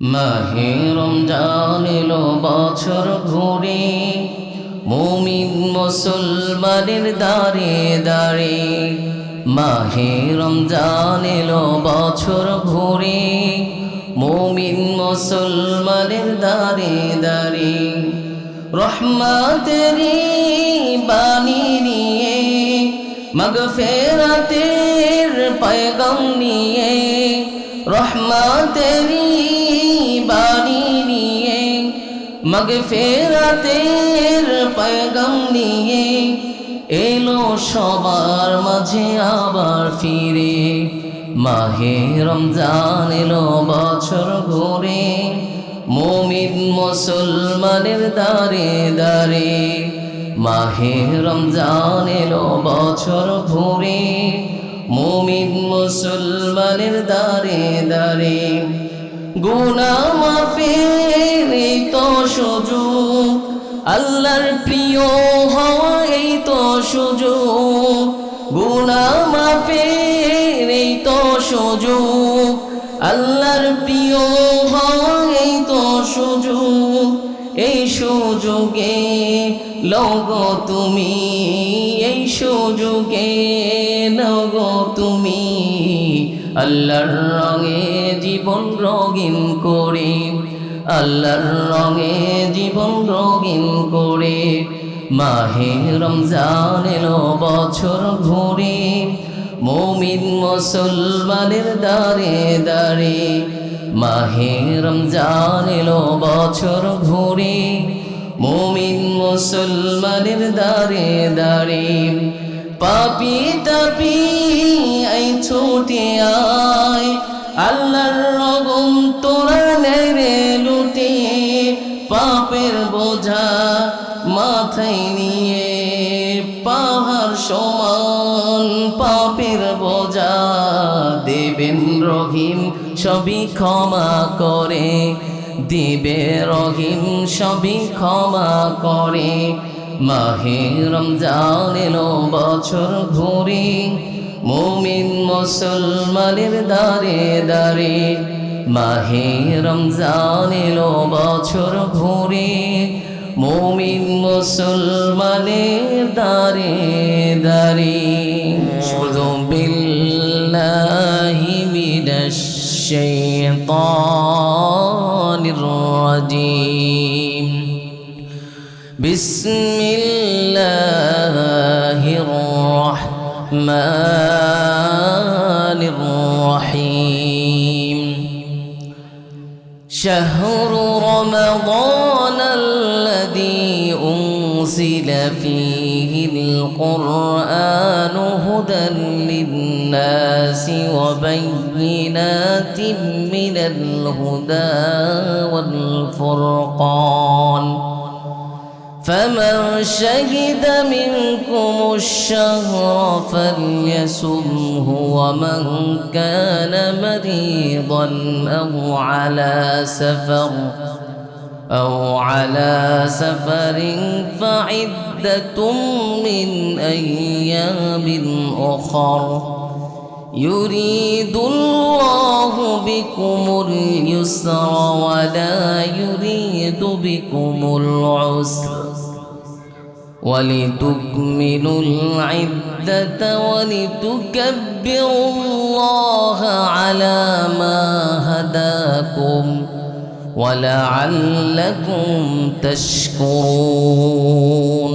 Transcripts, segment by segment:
মাহে রমজান এলো বছর ঘুরে, মুমিন মুসলমানের দাঁড়ে দাঁড়ে। মাহে রমজান এলো বছর ঘুরে, মুমিন মুসলমানের দাঁড়ে দাঁড়ে। রহমতেরি বাণী নিয়ে, মাগফিরাতের পয়গাম নিয়ে, রহমতেরি বাণী নিয়ে, মাগফিরাতের পয়গাম নিয়ে এলো সবার মাঝে আবার ফিরে। মাহে রমজান এলো বছর ঘুরে, মুমিন মুসলমানের দাঁড়ে দাঁড়ে। মাহে রমজান এলো বছর ঘুরে, মুমিন মুসলমানের দাঁড়ে দাঁড়ে। গুনাহ মাফের এই তো সুযোগ, আল্লাহর প্রিয় হওয়া এই তো সুযোগ। গুনাহ মাফের এই তো সুযোগ, আল্লাহর প্রিয় হওয়া এই তো সুযোগ। এই সুযোগে লগো তুমি, এই সুযোগে লগো তুমি, আল্লাহর রঙে জীবন রঙিন করে, আল্লাহর রঙে জীবন রঙিন করে। মাহে রমজান এলো বছর ঘুরে, মুমিন মুসলমানের দাঁড়ে দাঁড়ে। মাহে রমজান এলো বছর ঘুরে, মুমিন মুসলমানের দাঁড়ে দাঁড়ে। পাপি তাপি এই ছুটে আয়, আল্লাহর রগম তোরা নেড়ে লুটে। পাপের বোঝা মাথায় নিয়ে, পাহাড় সমান পাপের বোঝা দেবেন রহিম সবই ক্ষমা করে, দিবে রহিম সবই ক্ষমা করে। মাহে রমজান এলো বছর ঘুরে, মুমিন মুসলমানের দাঁড়ে দাঁড়ে। মাহে রমজান এলো বছর ঘুরে, মুমিন মুসলমানের দাঁড়ে দাঁড়ে। আউযু বিল্লাহি মিনাশ শাইতানির রাজীম। বিসমিল্লাহির রাহমানির রাহিম। শাহরু রমাদান আল্লাযী উনজিলা ফীহিল কুরআনু হুদাল লিন-নাসি ওয়া বায়্যিনাতিন মিনাল হুদা ওয়াল ফুরকান। فمن شهد منكم الشهر فليصمه، ومن كان مريضا أو على سفر فعدة من أيام أخر. يريد الله بكم اليسر ولا يريد بكم العسر، ولتكملوا العدة ولتكبروا الله على ما هداكم ولعلكم تشكرون.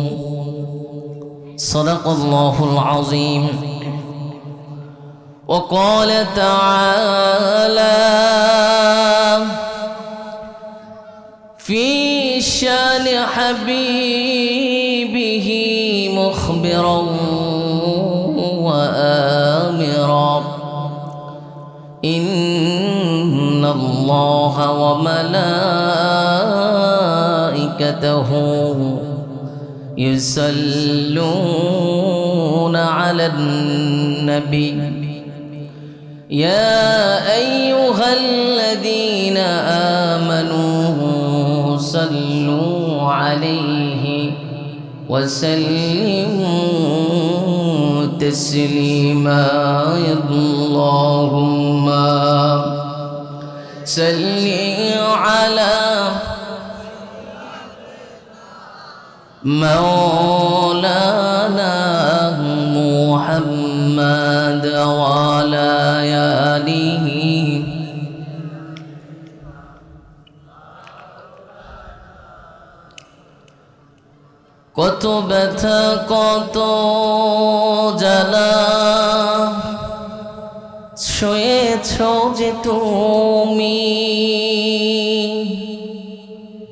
صدق الله العظيم. وقال تعالى في شان حبيبه مخبرا وآمرا: إن الله وملائكته يصلون على النبي يا أيها الذين آمنوا صلوا عليه وسلموا تسليما. اللهم صلي على مولانا محمد وعلى آله কত ব্যথা কত জ্বালা শুয়েছ যে তুমি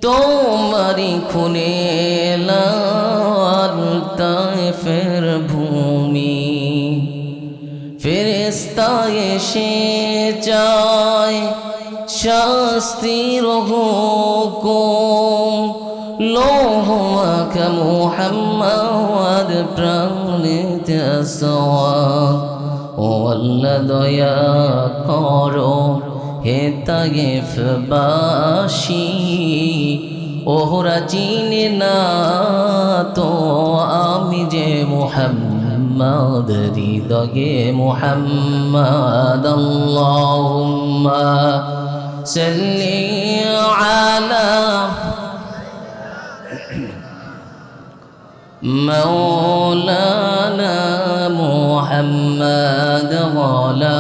তোমারি খুনে লাল তায়েফের ভূমি ফেরেশতা এসে যায় শাস্তির হুকুম লোহমাক মুহাম্মদ প্রাণিত আসওয়াদ ও আল্লাহ দয়া করো হে তায়েফবাসী ওরা চিনে না তো আমি যে মুহাম্মদ হৃদয়ে মুহাম্মদ আল্লাহুম্মা সাল্লি আলা مولانا محمد وعلى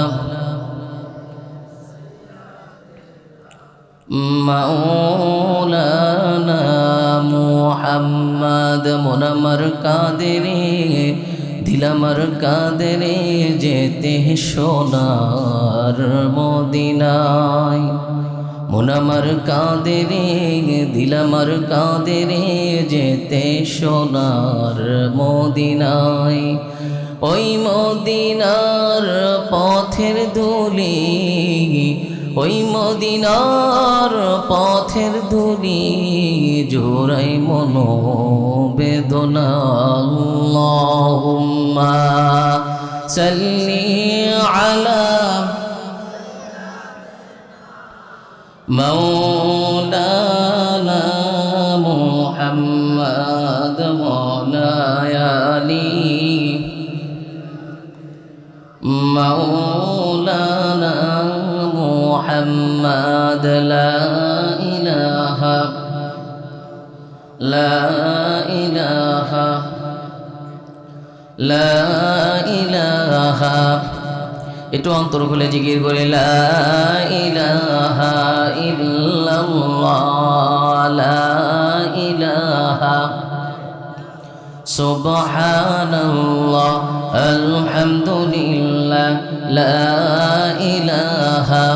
مولانا محمد মুনাম্মর কাদেরে দিলামর কাদেরে যেতে সোনার মদিনায় মুনাম্মর কাদেরে দিলামর কাদেরে যেতে সোনার মদিনায় ওই মদিনার পথের ধুলি ওই মদিনার পথের ধুলি জোড়াই মনোবেদনা আল্লাহুম্মা সাল্লি আলা مولانا محمد وعلى آله مولانا محمد لا إله لا إله لا إله একটু অন্তর খুলে জিকির করে লা ইলাহা ইল্লাল্লাহ লা ইলাহা সুবহানাল্লাহ আলহামদুলিল্লাহ লা ইলাহা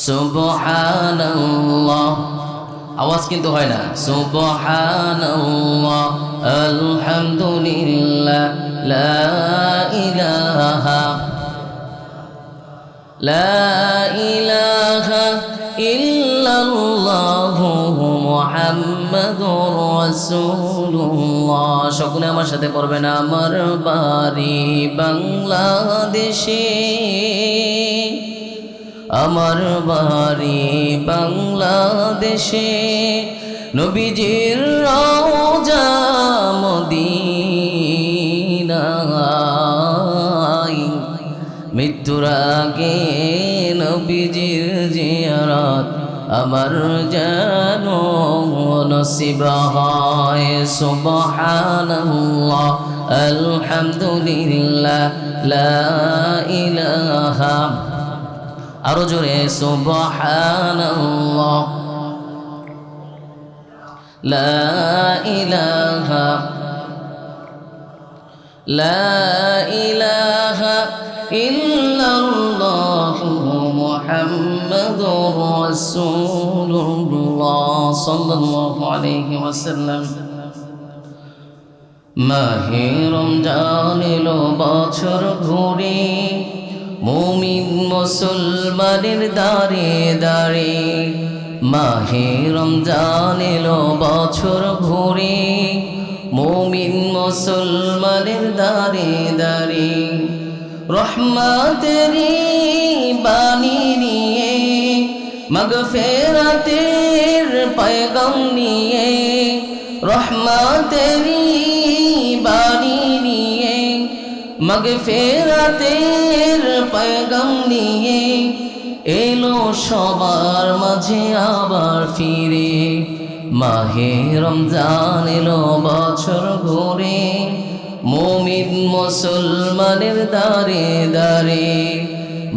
সুবহানাল্লাহ আওয়াজ কিন্তু হয় না সুবহানাল্লাহ আলহামদুলিল্লাহ লা ইলাহা ইল্লাল্লাহু মুহাম্মাদুর রাসূলুল্লাহ সকলে আমার সাথে পড়বেন আমার বাড়ি বাংলাদেশে আমার বাড়ি বাংলাদেশে নবীজির রওজা মদিনায় মৃত্যুর আগে নবীজির জিয়ারত আমার যেন নসিব হয় সুবহানাল্লাহ আলহামদুলিল্লাহ লা ইলাহা আরো জোরে সুবহানাল্লাহ লা ইলাহা ইল্লাল্লাহু মুহাম্মাদুর রাসূলুল্লাহ সাল্লাল্লাহু আলাইহি ওয়াসাল্লাম মাহে রমজান এলো বছর ঘুরে মুমিন মুসলমানের দাঁড়ে দাঁড়ে মাহে রমজান এলো বছর ঘুরে মুমিন মুসলমানের দাঁড়ে দাঁড়ে রহমতেরি বাণী নিয়ে মাগফিরাতের পয়গাম নিয়ে রহমতেরি বাণী নিয়ে মাগফিরাতের পয়গাম নিয়ে এলো সবার মাঝে আবার ফিরে, মাহে রমজান এলো বছর ঘুরে, মুমিন মুসলমানের দারে দারে।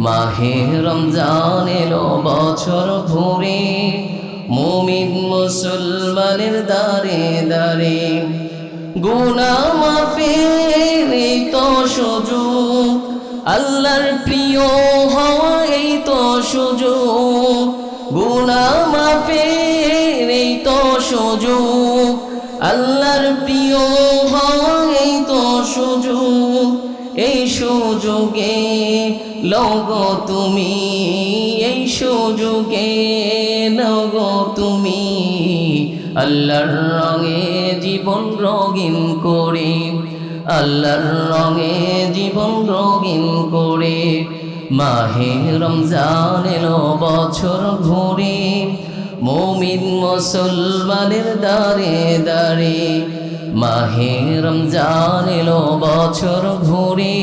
মাহে রমজান এলো বছর ঘুরে, মুমিন মুসলমানের দারে দারে। গুনাহ মাফের এই তো সুযোগ, আল্লাহর প্রিয় হওয়া এই তো সুযোগ। গুনাহ মাফের এই তো সুযোগ, আল্লাহর প্রিয় হওয়া এই তো সুযোগ। এই সুযোগে লগো তুমি, এই সুযোগে লগো তুমি, আল্লাহর রঙে জীবন রঙিন করে, আল্লাহর রঙে জীবন রঙিন করে। মাহে রমজান এলো বছর ঘুরে, মুমিন মুসলমানের দারে দারে। মাহে রমজান এলো বছর ঘুরে,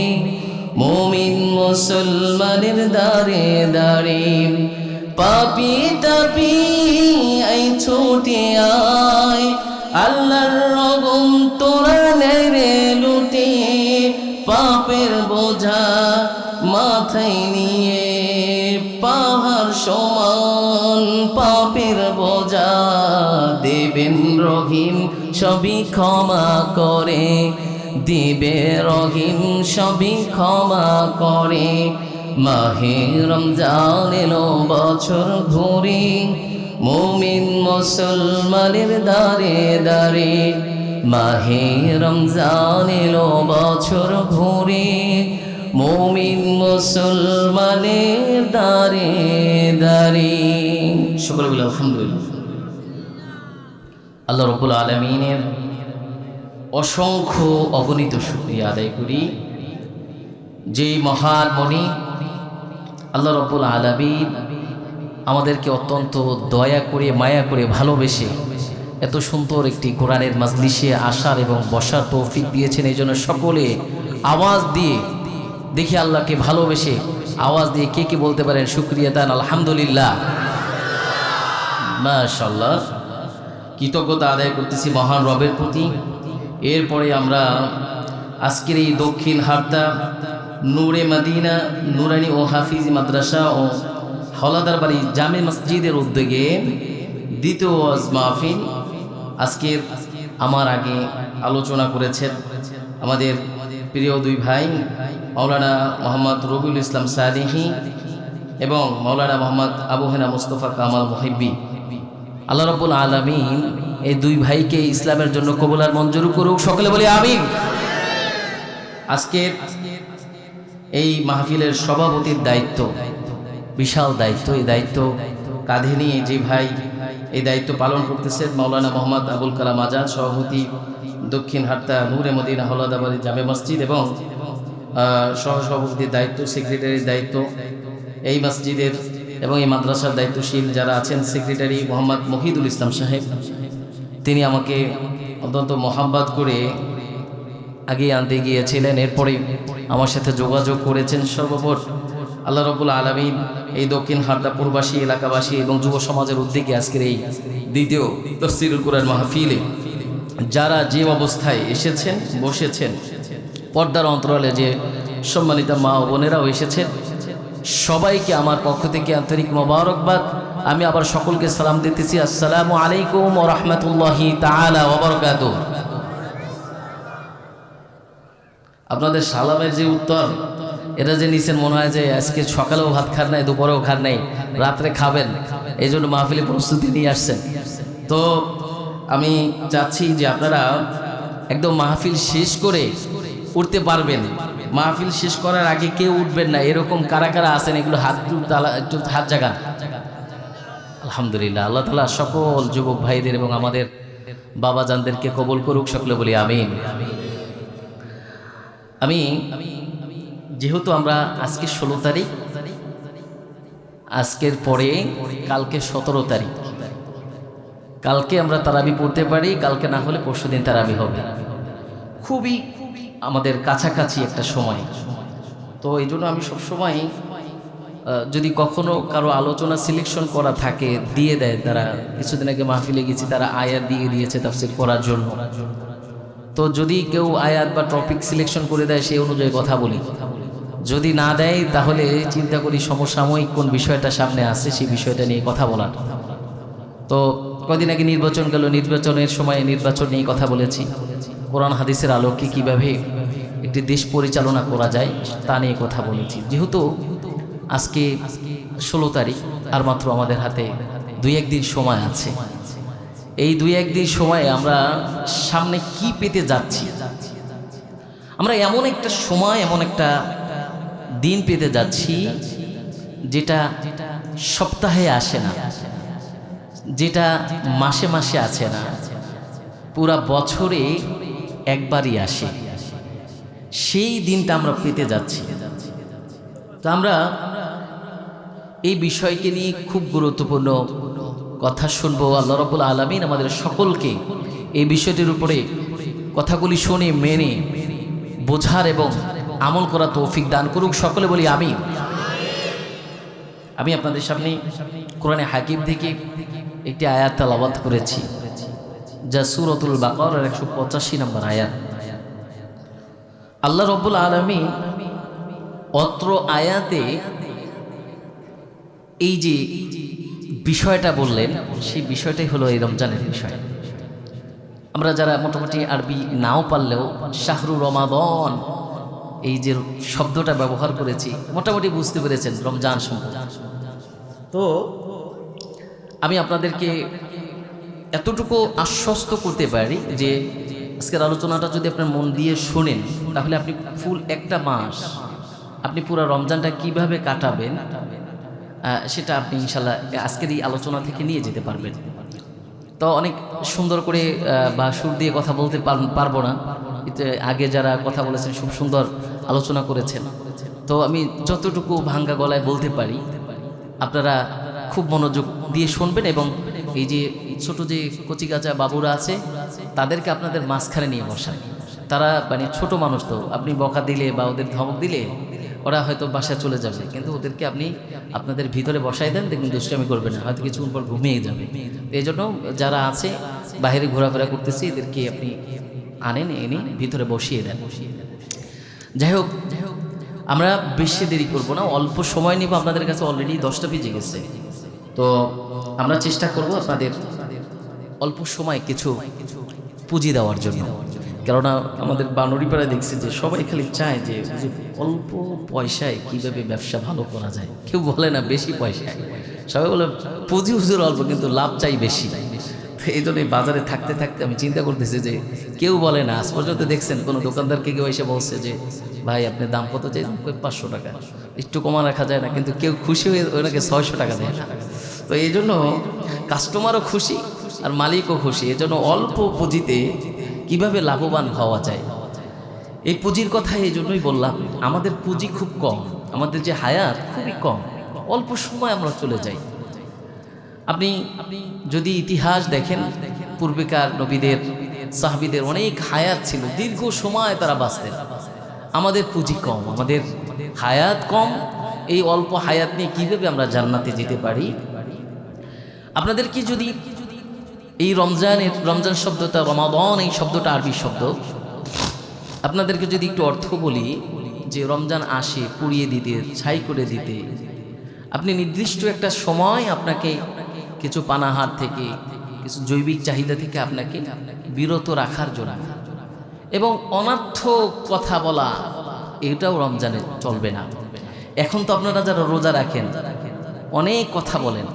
মুমিন মুসলমানের দারে দারে। পাপি তাপি এই ছুটে আয়, আল্লাহর রগম তোরা নেড়ে লুটে। পাপের বোঝা মাথায় নিয়ে, পাহাড় সমান পাপের বোঝা দেবেন রহিম সবই ক্ষমা করে, দিবে রহিম সবই ক্ষমা করে। মাহে রমজান এলো বছর ঘুরে, মুমিন মুসলমানের দারে দারে। মাহে রমজান এলো বছর ঘুরে, মুমিন মুসলমানের দারে দারে। সকলে বলে আলহামদুলিল্লাহ। আল্লাহ রাব্বুল আলামিনের অসংখ্য অগণিত শুকরিয়া আদায় করি, যেই মহান মনি আল্লাহ রাব্বুল আলামিন আমাদেরকে অত্যন্ত দয়া করে মায়া করে ভালোবেসে এত সুন্দর একটি কোরআনের মাজলিসে আসার এবং বসার তৌফিক দিয়েছেন। এই জন্য সকলে আওয়াজ দিয়ে দেখি আল্লাহকে ভালোবেসে আওয়াজ দিয়ে কে কে বলতে পারেন শুকরিয়া দেন আলহামদুলিল্লাহ। মাশাআল্লাহ, কৃতজ্ঞতা আদায় করতেছি মহান রবের প্রতি। এরপরে আমরা আজকের এই দক্ষিণ হারদা নূরে মদিনা নুরানি ও হাফিজ মাদ্রাসা ও হাওলাদার বাড়ি জামে মসজিদের উদ্যোগে দ্বিতীয় ওয়াজ মাহফিল আজকের আমার আগে আলোচনা করেছেন আমাদের প্রিয় দুই ভাই মাওলানা মোহাম্মদ রবিউল ইসলাম সালেহী এবং মাওলানা মোহাম্মদ আবু হেনা মুস্তফা কামাল মুহিব্বি। আল্লাহ রাব্বুল আলামিন এই দুই ভাইকে ইসলামের জন্য কবুল আর মঞ্জুর করুক, সকলে বলি আমিন। আজকের এই মাহফিলের সভাপতির দায়িত্ব বিশাল দায়িত্ব, এই দায়িত্ব কাঁধে নিয়ে যে ভাই এই দায়িত্ব পালন করতেছেন মাওলানা মোহাম্মদ আবুল কালাম আজাদ, সভাপতি দক্ষিণ হারদা নূরে মদিনা হাওলাদাবাড়ি জামে মসজিদ, এবং সহসভাপতির দায়িত্ব, সেক্রেটারির দায়িত্ব এই মসজিদের এবং এই মাদ্রাসার দায়িত্বশীল যারা আছেন, সেক্রেটারি মোহাম্মদ মহিদুল ইসলাম সাহেব, তিনি আমাকে অত্যন্ত মোহাব্বত করে আগিয়ে আনতে গিয়েছিলেন। এরপরে আমার সাথে যোগাযোগ করেছেন। সর্বোপর আল্লাহ রাব্বুল আলামিন এই দক্ষিণ হারদা পূর্বাসী এলাকাবাসী এবং যুব সমাজের উদ্যোগে আজকের এই দ্বিতীয় তাফসীরুল কুরআন মাহফিলে যারা যে অবস্থায় এসেছেন বসেছেন, পর্দার অন্তরালে যে সম্মানিত মা ও বোনেরাও এসেছেন, সবাইকে আমার পক্ষ থেকে আন্তরিক মোবারকবাদ। আমি আবার সকলকে সালাম দিতেছি, আসসালামু আলাইকুম ওয়া রাহমাতুল্লাহি তাআলা ওয়া বারাকাতুহু। আপনাদের সালামের যে উত্তর এটা যে নিছেন, মনে হয় যে আজকে সকালেও ভাত খান নাই, দুপুরেও খান নাই, রাত্রে খাবেন, এই জন্য মাহফিলে প্রস্তুতি নিয়ে আসছেন। তো আমি চাচ্ছি যে আপনারা একদম মাহফিল শেষ করে উঠতে পারবেন। মাহফিল শেষ করার আগে কেউ উঠবেন না, এরকম কারা কারা আছেন এগুলো একটু হাত জাগান। আলহামদুলিল্লাহ, আল্লাহ তাআলা সকল যুবক ভাইদের এবং আমাদের বাবা জানদেরকে কবুল করুক, সকলে বলি আমিন। আমি যেহেতু আমরা আজকে 16 তারিখ, আজকের পরে কালকে 17 তারিখ, কালকে আমরা তারাবি পড়তে পারি, কালকে না হলে পরশুদিন তারাবি হবে। খুবই আমাদের কাছাকাছি একটা সময়। তো এই জন্য আমি সবসময় যদি কখনো কারো আলোচনা সিলেকশন করা থাকে দিয়ে দেয়, তারা কিছুদিন আগে মাহফিলে গেছি, তারা আয়াত দিয়ে দিয়েছে তাফসীর করার জন্য। তো যদি কেউ আয়াত বা টপিক সিলেকশন করে দেয় সেই অনুযায়ী কথা বলি, যদি না দেয় তাহলে চিন্তা করি সমসাময়িক কোন বিষয়টা সামনে আসছে সেই বিষয়টা নিয়ে কথা বলার। তো কদিন আগে নির্বাচন গেল, নির্বাচনের সময় নির্বাচন নিয়ে কথা বলেছি, কোরআন হাদিসের আলোকে কিভাবে একটি দেশ পরিচালনা করা যায় তা নিয়ে কথা বলেছি। যেহেতু আজকে 16 তারিখ, আর মাত্র আমাদের হাতে 2-1 দিন সময় আছে, এই 2-1 দিন সময়ে আমরা সামনে কি পেতে যাচ্ছি, আমরা এমন একটা সময়, এমন একটা দিন পেতে যাচ্ছি যেটা সপ্তাহে আসে না, যেটা মাসে মাসে আসে না, পুরা বছরে একবারই আসে। সেই দিনটা আমরা পেতে যাচ্ছি। তো আমরা এই বিষয়কে নিয়ে খুব গুরুত্বপূর্ণ কথা শুনবো। আল্লাহ রাব্বুল আলামিন আমাদের সকলকে এই বিষয়টির উপরে কথাগুলি শুনে মেনে বোঝার এবং আমল করা তৌফিক দান করুক। সকলে বলি আমিন। আমি আপনাদের সামনে কোরআনে হাকিম থেকে একটি আয়াত তেলাওয়াত করেছি, যা সূরাতুল বাকারার 185 নম্বর আয়াত। আল্লাহ রাব্বুল আলামিন অত্র আয়াতে এই যে বিষয়টা বললেন, সেই বিষয়টাই হলো এই রমজানের বিষয়। আমরা যারা মোটামুটি আরবি নাও পারলেও শাহরু রমাদান এই যে শব্দটা ব্যবহার করেছি মোটামুটি বুঝতে পেরেছেন রমজান সম্পর্কে। তো আমি আপনাদেরকে এতটুকু আশ্বস্ত করতে পারি যে আজকের আলোচনাটা যদি আপনার মন দিয়ে শোনেন, তাহলে আপনি ফুল একটা মাস আপনি পুরো রমজানটা কিভাবে কাটাবেন সেটা আপনি ইনশাল্লাহ আজকের এই আলোচনা থেকে নিয়ে যেতে পারবেন। তো অনেক সুন্দর করে বা সুর দিয়ে কথা বলতে পারবো না, আগে যারা কথা বলেছেন খুব সুন্দর আলোচনা করেছেন। তো আমি যতটুকু ভাঙ্গা গলায় বলতে পারি আপনারা খুব মনোযোগ দিয়ে শুনবেন, এবং এই যে ছোট যে কচিকাচা বাবুরা আছে তাদেরকে আপনাদের মাঝখানে নিয়ে বসান। তারা মানে ছোট মানুষ, তো আপনি বকা দিলে বা ওদের ধমক দিলে ওরা হয়তো বাসায় চলে যাবে, কিন্তু ওদেরকে আপনি আপনাদের ভিতরে বসাই দেন, দেখুন দুষ্টামি করবে না, হয়তো কিছুক্ষণ পর ঘুমিয়ে যাবে। এই জন্য যারা আছে বাইরে ঘোরাফেরা করতেছে এদেরকে আপনি আনেন, এনে ভিতরে বসিয়ে দেন। যাই হোক, আমরা বেশি দেরি করব না, অল্প সময় নিব। আপনাদের কাছে অলরেডি 10টা বেজে গেছে। তো আমরা চেষ্টা করব আপনাদের অল্প সময় কিছু পুঁজি দেওয়ার জন্য, কেননা আমাদের বানরিপাড়ায় দেখছি যে সবাই খালি চায় যে অল্প পয়সায় কিভাবে ব্যবসা ভালো করা যায়। কেউ বলে না বেশি পয়সায়, সবাই বলে পুঁজি হুজুর অল্প কিন্তু লাভ চাই বেশি। এই জন্য বাজারে থাকতে থাকতে আমি চিন্তা করতেছি যে কেউ বলে না, আজ পর্যন্ত দেখছেন কোনো দোকানদারকে কেউ এসে বলছে যে ভাই আপনি দাম কত চাই? 500 টাকা, একটু কমা রাখা যায় না? কিন্তু কেউ খুশি হয়ে ওনাকে 600 টাকা দেয় না। তো এই জন্য কাস্টমারও খুশি আর মালিকও খুশি। এই জন্য অল্প পুঁজিতে কিভাবে লাভবান হওয়া যায়, এই পুঁজির কথা এই জন্যই বললাম। আমাদের পুঁজি খুব কম, আমাদের যে হায়াত খুবই কম, অল্প সময় আমরা চলে যাই। আপনি যদি ইতিহাস দেখেন, পূর্বেকার নবীদের সাহাবীদের অনেক হায়াত ছিল, দীর্ঘ সময় তারা বাঁচতেন। আমাদের পুঁজি কম, আমাদের হায়াত কম। এই অল্প হায়াত নিয়ে কীভাবে আমরা জান্নাতে যেতে পারি? আপনাদেরকে যদি এই রমজান শব্দটা, রমাদান এই শব্দটা আরবি শব্দ, আপনাদেরকে যদি একটু অর্থ বলি যে রমজান আসে পুড়িয়ে দিতে, ছাই করে দিতে। আপনি নির্দিষ্ট একটা সময় আপনাকে কিছু পানাহার থেকে, কিছু জৈবিক চাহিদা থেকে আপনাকে বিরত রাখার জন্য, এবং অনর্থক কথা বলা এটাও রমজানে চলবে না। এখন তো আপনারা যারা রোজা রাখেন অনেক কথা বলেন,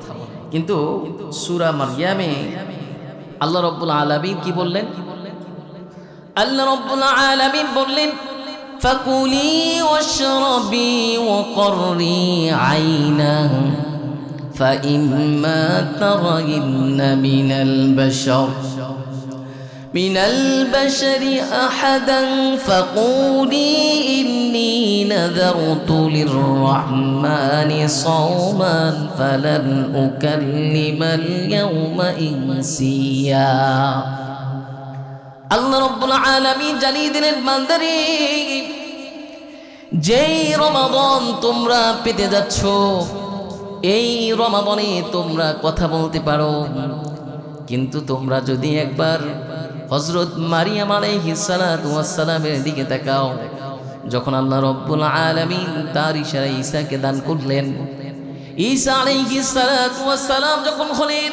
কিন্তু সূরা মারইয়ামে আল্লাহ রাব্বুল আলামিন কি বললেন? আল্লাহ রাব্বুল আলামিন বললেন ফাকুলি ওয়াশরাবি ওয়াকররি আইনা ফাইম্মা তারাইন্না মিনাল বাশারি আহাদান ফাকুলি ইন্নী নাযারতু লিররহমানি সাওমান ফালান উকাল্লিমাল ইয়াওমা ইনসিয়া। আল্লাহ রাব্বুল আলামিন জানিয়ে দিলেন, বান্দারে যেই রমাদান তোমরা পেতে যাচ্ছ, এই রমাদানে তোমরা কথা বলতে পারো, কিন্তু তোমরা যদি একবার হযরত মারিয়াম আলাইহিস সালাতু ওয়াস সালামের দিকে তাকাও, যখন আল্লাহ রাব্বুল আলামিন তার ইশারায় ঈসাকে দান করলেন, ঈসা আলাইহিস সালাতু ওয়াস সালাম যখন হলেন,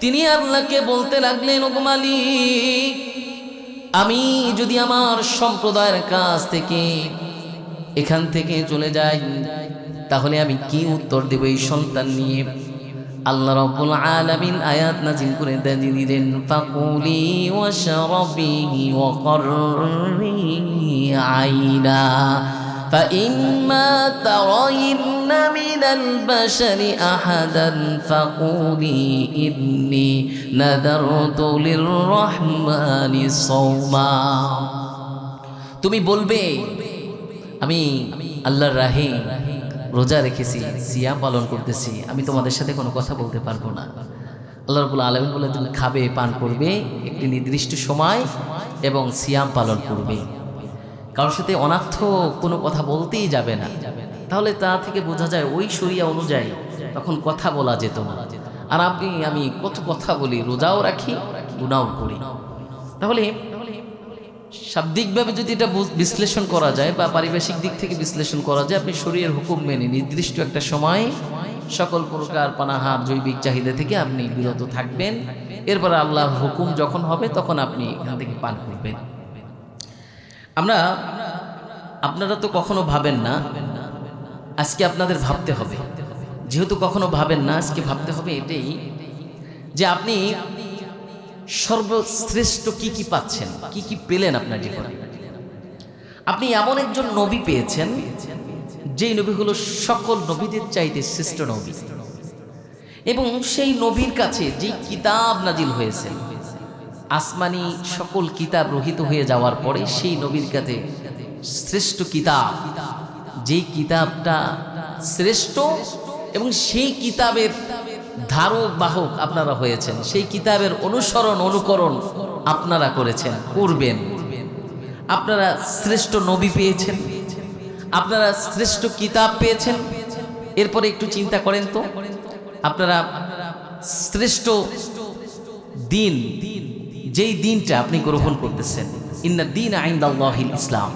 তিনি আল্লাহকে বলতে লাগলেন, ওগো মালিক, আমি যদি আমার সম্প্রদায়ের কাছ থেকে এখান থেকে চলে যাই, তাহলে আমি কি উত্তর দেব এই সন্তান নিয়ে? আল্লাহ রাব্বুল আলামিন আয়াত নাযিল করে দিলেন, ফাকুলি ওয়াশরাবি ওয়া কররি আইনা فإما ترين من البشر أحدا فقولي إني نذرت للرحمن صوما। তুমি বলবে আমি আল্লাহর রাহে রোজা রেখেছি, সিয়াম পালন করতেছি, আমি তোমাদের সাথে কোনো কথা বলতে পারবো না। আল্লাহ রাব্বুল আলামিন বলে, তুমি খাবে, পান করবে একটি নির্দিষ্ট সময় এবং সিয়াম পালন করবে, কারোর সাথে অনার্থ কোনো কথা বলতেই যাবে না। তাহলে তা থেকে বোঝা যায় ওই শরিয়া অনুযায়ী তখন কথা বলা যেত না। আর আমি কত কথা বলি, রোজাও রাখি, গুনাও করি। তাহলে শাব্দিকভাবে যদি এটা বিশ্লেষণ করা যায় বা পারিভাষিক দিক থেকে বিশ্লেষণ করা যায়, আপনি শরীরের হুকুম মেনে নির্দিষ্ট একটা সময় সকল প্রকার পানাহার জৈবিক চাহিদা থেকে আপনি বিরত থাকবেন। এরপর আল্লাহর হুকুম যখন হবে তখন আপনি এখান থেকে পান করবেন। আপনারা তো কখনো ভাবেন না, আজকে আপনাদের ভাবতে হবে, যেহেতু কখনো ভাবেন না আজকে ভাবতে হবে এটাই যে আপনি সর্বশ্রেষ্ঠ কি কি পাচ্ছেন, কি কি পেলেন আপনার জীবনে। আপনি এমন একজন নবী পেয়েছেন যেই নবী হলো সকল নবীদের চাইতে শ্রেষ্ঠ নবী, এবং সেই নবীর কাছে যেই কিতাব নাজিল হয়েছে, আসমানি সকল কিতাব রহিত হয়ে যাওয়ার পরে সেই নবীর কাছে শ্রেষ্ঠ কিতাব, যেই কিতাবটা শ্রেষ্ঠ এবং সেই কিতাবের ধারক বাহক আপনারা হয়েছেন, সেই কিতাবের অনুসরণ অনুকরণ আপনারা করেছেন, করবেন। আপনারা শ্রেষ্ঠ নবী পেয়েছেন, আপনারা শ্রেষ্ঠ কিতাব পেয়েছেন। এরপরে একটু চিন্তা করেন তো, আপনারা শ্রেষ্ঠ দিন, যেই দিনটা আপনি গ্রহণ করতেছেন, ইন্না দীন ইনদাল্লাহিল ইসলাম,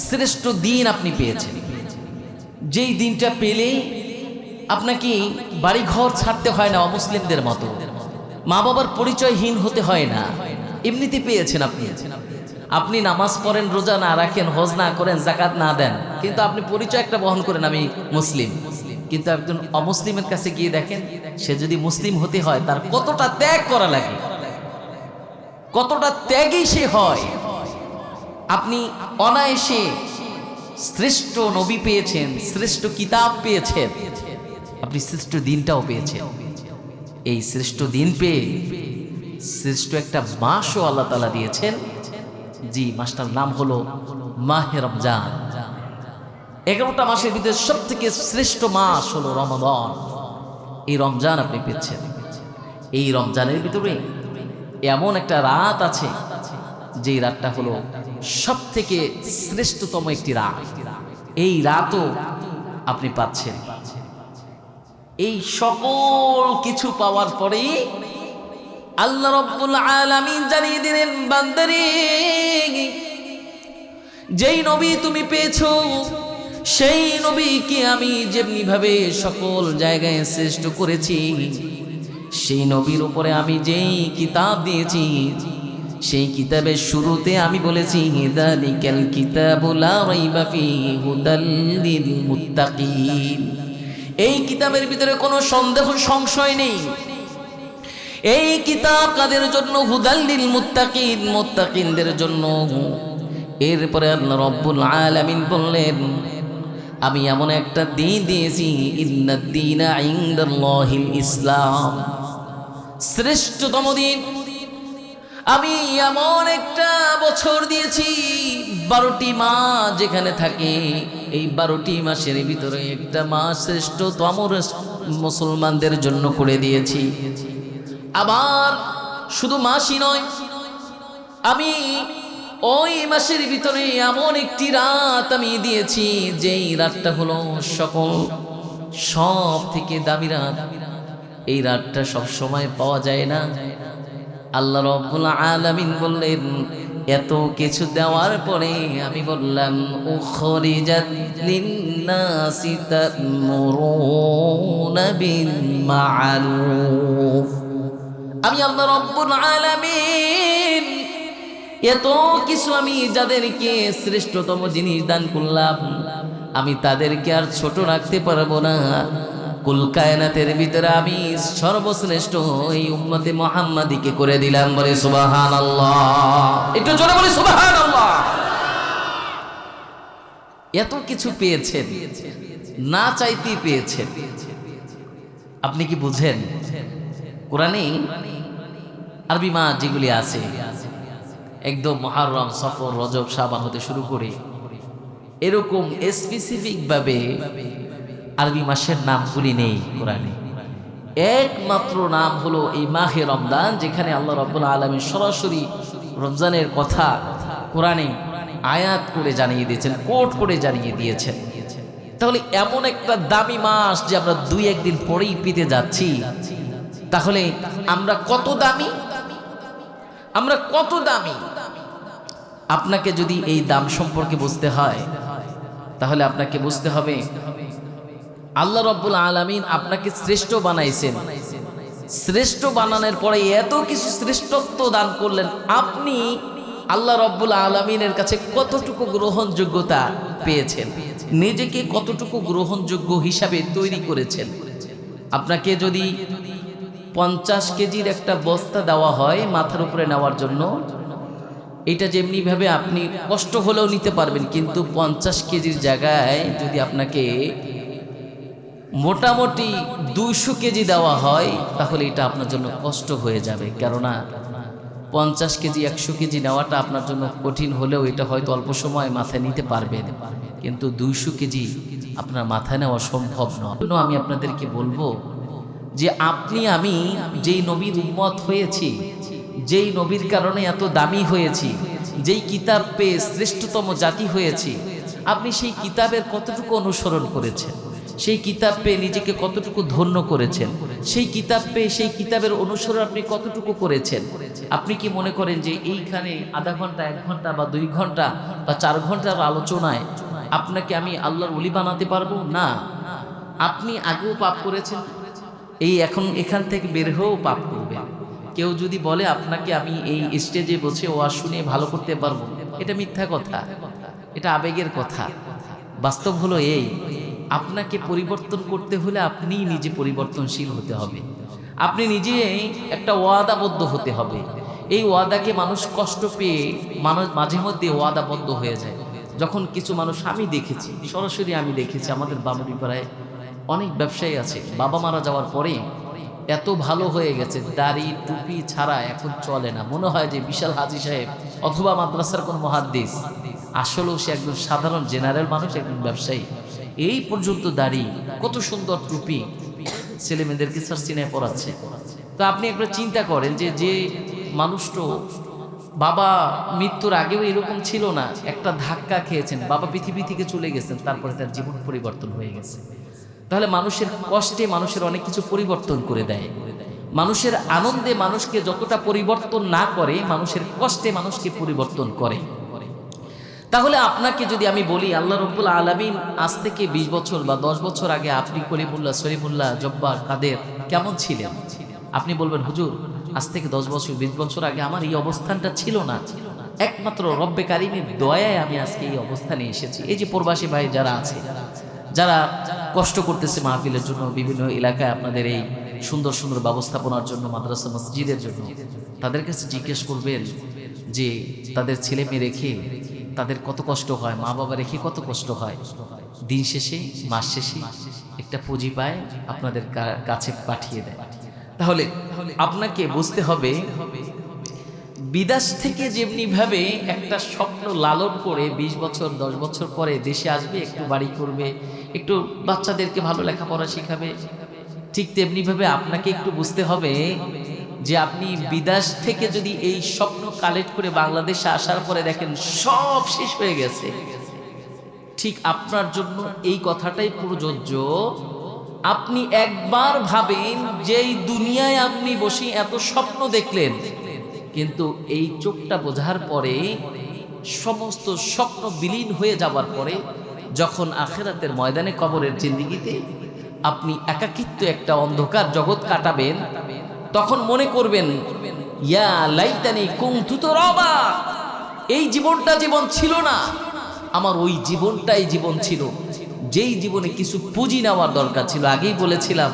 শ্রেষ্ঠ দিন আপনি পেয়েছেন। যেই দিনটা পেলে আপনাকে বাড়িঘর ছাড়তে হয় না অমুসলিমদের মতো, মা বাবার পরিচয়হীন হতে হয় না, এমনিতে পেয়েছেন। আপনি নামাজ পড়েন, রোজা না রাখেন, হজ না করেন, যাকাত না দেন, কিন্তু আপনি পরিচয় একটা বহন করেন, আমি মুসলিম। কিন্তু একজন অমুসলিমের কাছে গিয়ে দেখেন, সে যদি মুসলিম হতে হয় তার কতটা ত্যাগ করা লাগে, কতটা ত্যাগী সে হয়। আপনি অনায়াসে শ্রেষ্ঠ নবী পেয়েছেন, শ্রেষ্ঠ কিতাব পেয়েছেন, আপনি শ্রেষ্ঠ দিনটাও পেয়েছেন। এই শ্রেষ্ঠ দিন পেয়ে শ্রেষ্ঠ একটা মাসও আল্লাহ তাআলা দিয়েছেন, জি মাসটার নাম হলো মাহে রমজান। 11টা মাসের ভিতরে সব থেকে শ্রেষ্ঠ মাস হলো রমাদান। এই রমজান আপনি পেয়েছেন। এই রমজানের ভিতরে এমন একটা রাত আছে, যেই রাতটা হলো সব থেকে শ্রেষ্ঠতম একটি রাত। এই রাতও আপনি পাচ্ছেন। এই সকল কিছু পাওয়ার পরেই আল্লাহ রাব্বুল আলামিন জানিয়ে দিলেন, বান্দারে, যেই নবী তুমি পেয়েছো সেই নবীকে আমি যেমনি ভাবে সকল জায়গায় শ্রেষ্ঠ করেছি, সেই নবীর উপরে আমি যেই কিতাব দিয়েছি, সেই কিতাবের শুরুতে আমি বলেছি, যালিকাল কিতাবু লা রাইবা ফীহি হুদাল লিল মুত্তাকিন। এই কিতাবের ভিতরে কোনো সন্দেহ সংশয় নেই। এই কিতাব কাদের জন্য? হুদাল লিল মুত্তাকিন, মুত্তাকিনদের জন্য। এরপরে আল্লাহ রাব্বুল আলামিন বললেন, আমি এমন একটা দিন দিয়েছি, ইন্নাদ দীনা ইনদাল্লাহিল ইসলাম, শ্রেষ্ঠতম দিন। আমি এমন একটা বছর দিয়েছি, 12টি মাস যেখানে থাকে, এই 12টি মাসের ভিতরে একটা মাস শ্রেষ্ঠতম মুসলমানদের জন্য করে দিয়েছি। আবার শুধু মাসই নয়, আমি ওই মাসের ভিতরে এমন একটি রাত আমি দিয়েছি যেই রাতটা হলো সব থেকে দামি রাত। এই রাতটা সব সময় পাওয়া যায় না। আল্লাহ রাব্বুল আলামিন বললেন, এত কিছু দেওয়ার পরে আমি বললাম উখরিজাত লিন্নাসি তা'মুরুনা বিল মা'রুফ। আমি আল্লাহ রাব্বুল আলামিন এত কিছু আমি যাদেরকে শ্রেষ্ঠতম জিনিস দান করলাম, আমি তাদেরকে আর ছোট রাখতে পারবো না। কুল কায়নাতের ভিতরে আমি সর্বশ্রেষ্ঠ এই উম্মতে মুহাম্মাদিকে করে দিলাম। বলে সুবহানাল্লাহ, একটু জোরে বলে সুবহানাল্লাহ। এত কিছু পেয়েছেন, না চাইতেই পেয়েছেন। আপনি কি বুঝেন? কোরআনে আরবি মাস যেগুলি আছে, একদম মুহররম, সফর, রজব, শাবান হতে শুরু করে এরকম স্পেসিফিক ভাবে আরবি মাসের নামগুলি নেই কোরআনে। একমাত্র নাম হলো এই মাহে রমজান, যেখানে আল্লাহ রাব্বুল আলামিন সরাসরি রমজানের কথা কোরআনে আয়াত করে জানিয়ে দিয়েছেন, কোট করে জানিয়ে দিয়েছেন। তাহলে এমন একটা দামি মাস যে আমরা 2-1 দিন পরেই পেতে যাচ্ছি, তাহলে আমরা কত দামি, আমরা কত দামি। আপনাকে যদি এই দাম সম্পর্কে বুঝতে হয়, তাহলে আপনাকে বুঝতে হবে আল্লাহ রাব্বুল আলামিন আপনাকে শ্রেষ্ঠ বানাইছেন। শ্রেষ্ঠ বানানোর পরে এত কিছু শ্রেষ্ঠত্ব দান করলেন, আপনি আল্লাহ রাব্বুল আলামিনের কাছে কতটুকু গ্রহণযোগ্যতা পেয়েছেন, নিজেকে কতটুকু গ্রহণযোগ্য হিসাবে তৈরি করেছেন। আপনাকে যদি 50 কেজির একটা বস্তা দেওয়া হয় মাথার উপরে নেওয়ার জন্য, এটা যেমনি ভাবে আপনি কষ্ট হলেও নিতে পারবেন, কিন্তু 50 কেজির জায়গায় যদি আপনাকে মোটামুটি 200 কেজি দেওয়া হয়, তাহলে এটা আপনার জন্য কষ্ট হয়ে যাবে। কেননা 50 কেজি 100 কেজি নেওয়াটা আপনার জন্য কঠিন হলেও এটা হয়তো অল্প সময় মাথায় নিতে পারবেন, কিন্তু 200 কেজি আপনার মাথায় নেওয়া সম্ভব নয়। আমি আপনাদেরকে বলবো যে আপনি আমি যেই নবীর উম্মত হয়েছি, যেই নবীর কারণে এত দামি হয়েছি, যেই কিতাব পেয়ে শ্রেষ্ঠতম জাতি হয়েছি, আপনি সেই কিতাবের কতটুকু অনুসরণ করেছেন, সেই কিতাব পেয়ে নিজেকে কতটুকু ধন্য করেছেন, সেই কিতাব পেয়ে সেই কিতাবের অনুসরণ আপনি কতটুকু করেছেন। আপনি কি মনে করেন যে এইখানে আধা ঘন্টা, 1 ঘন্টা বা 2 ঘন্টা বা 4 ঘন্টার আলোচনায় আপনাকে আমি আল্লাহর ওলি বানাতে পারবো না? আপনি আগেও পাপ করেছেন, এই এখন এখান থেকে বের হয়েও পাপ করবেন। কেউ যদি বলে আপনাকে আমি এই স্টেজে বসে ওয়াজ শুনে ভালো করতে পারবো, এটা মিথ্যা কথা, এটা আবেগের কথা। বাস্তব হলো এই, আপনাকে পরিবর্তন করতে হলে আপনি নিজে পরিবর্তনশীল হতে হবে। আপনি নিজে একটা ওয়াদাবদ্ধ হতে হবে। এই ওয়াদাকে মানুষ কষ্ট পেয়ে মানুষ মাঝে মধ্যে ওয়াদাবদ্ধ হয়ে যায়। যখন কিছু মানুষ, আমি দেখেছি, সরাসরি আমি দেখেছি, আমাদের বামুড়িপাড়ায় অনেক ব্যবসায়ী আছে, বাবা মারা যাওয়ার পরে এত ভালো হয়ে গেছে, দাড়ি টুপি ছাড়া এখন চলে না, মনে হয় যে বিশাল হাজী সাহেব অথবা মাদ্রাসার কোন মুহাদ্দিস। আসলেও সে একজন সাধারণ জেনারেল মানুষ, একজন ব্যবসায়ী। এই পর্যন্ত দাড়ি, কত সুন্দর টুপি, ছেলে মেয়েদেরকে সার্সিনায় পড়াচ্ছে। তো আপনি একবার চিন্তা করেন যে যে মানুষটা বাবা মৃত্যুর আগেও এরকম ছিল না, একটা ধাক্কা খেয়েছেন, বাবা পৃথিবী থেকে চলে গেছেন, তারপরে তার জীবন পরিবর্তন হয়ে গেছে। তাহলে মানুষের কষ্টে মানুষের অনেক কিছু পরিবর্তন করে দেয়। মানুষের আনন্দে মানুষকে যতটা পরিবর্তন না করে, মানুষের কষ্টে মানুষকে পরিবর্তন করে। তাহলে আপনাকে যদি আমি বলি আল্লাহ রাব্বুল আলামিন আজ থেকে 20 বছর বা 10 বছর আগে আপনি কলিমুল্লাহ, সলিমুল্লাহ, জব্বার, কাদের কেমন ছিলেন? আপনি বলবেন হুজুর আজ থেকে 10 বছর 20 বছর আগে আমার এই অবস্থানটা ছিল না, একমাত্র রব্বে কারিমের দয়ায় আমি আজকে এই অবস্থানে এসেছি। এই যে প্রবাসী ভাই যারা আছে, যারা কষ্ট করতেছে মাহফিলের জন্য, বিভিন্ন এলাকায় আপনাদের এই সুন্দর সুন্দর ব্যবস্থাপনার জন্য, মাদ্রাসা মসজিদের জন্য, তাদের কাছে জিজ্ঞেস করবেন যে তাদের ছেলে মেয়ে রেখে তাদের কত কষ্ট হয়, মা বাবা রেখে কত কষ্ট হয়। দিন শেষে, মাস শেষে একটা পুঁজি পায়, আপনাদের কাছে পাঠিয়ে দেয়। তাহলে আপনাকে বুঝতে হবে, বিদেশ থেকে যেমনি ভাবে একটা স্বপ্ন লালন করে 20 বছর 10 বছর পরে দেশে আসবে, একটু বাড়ি করবে, একটু বাচ্চাদেরকে ভালো লেখাপড়া শেখাবে, ঠিক তেমনি ভাবে আপনাকে একটু বুঝতে হবে যে আপনি বিদেশ থেকে যদি এই স্বপ্ন কালেক্ট করে বাংলাদেশে আসার পরে দেখেন সব শেষ হয়ে গেছে, ঠিক আপনার জন্য এই কথাটাই প্রযোজ্য। আপনি একবার ভাবেন যে এই দুনিয়ায় আপনি বসে এত স্বপ্ন দেখলেন, কিন্তু এই চোখটা বোঝার পরে সমস্ত স্বপ্ন বিলীন হয়ে যাওয়ার পরে যখন আখিরাতের ময়দানে কবরের জিন্দেগিতে আপনি একাকিত্ব একটা অন্ধকার জগৎ কাটাবেন, তখন মনে করবেন ইয়া লাইতানি কুনতু তুরাবা, এই জীবনটা জীবন ছিল না, আমার ওই জীবনটাই জীবন ছিল, যেই জীবনে কিছু পুঁজি নেওয়ার দরকার ছিল। আগেই বলেছিলাম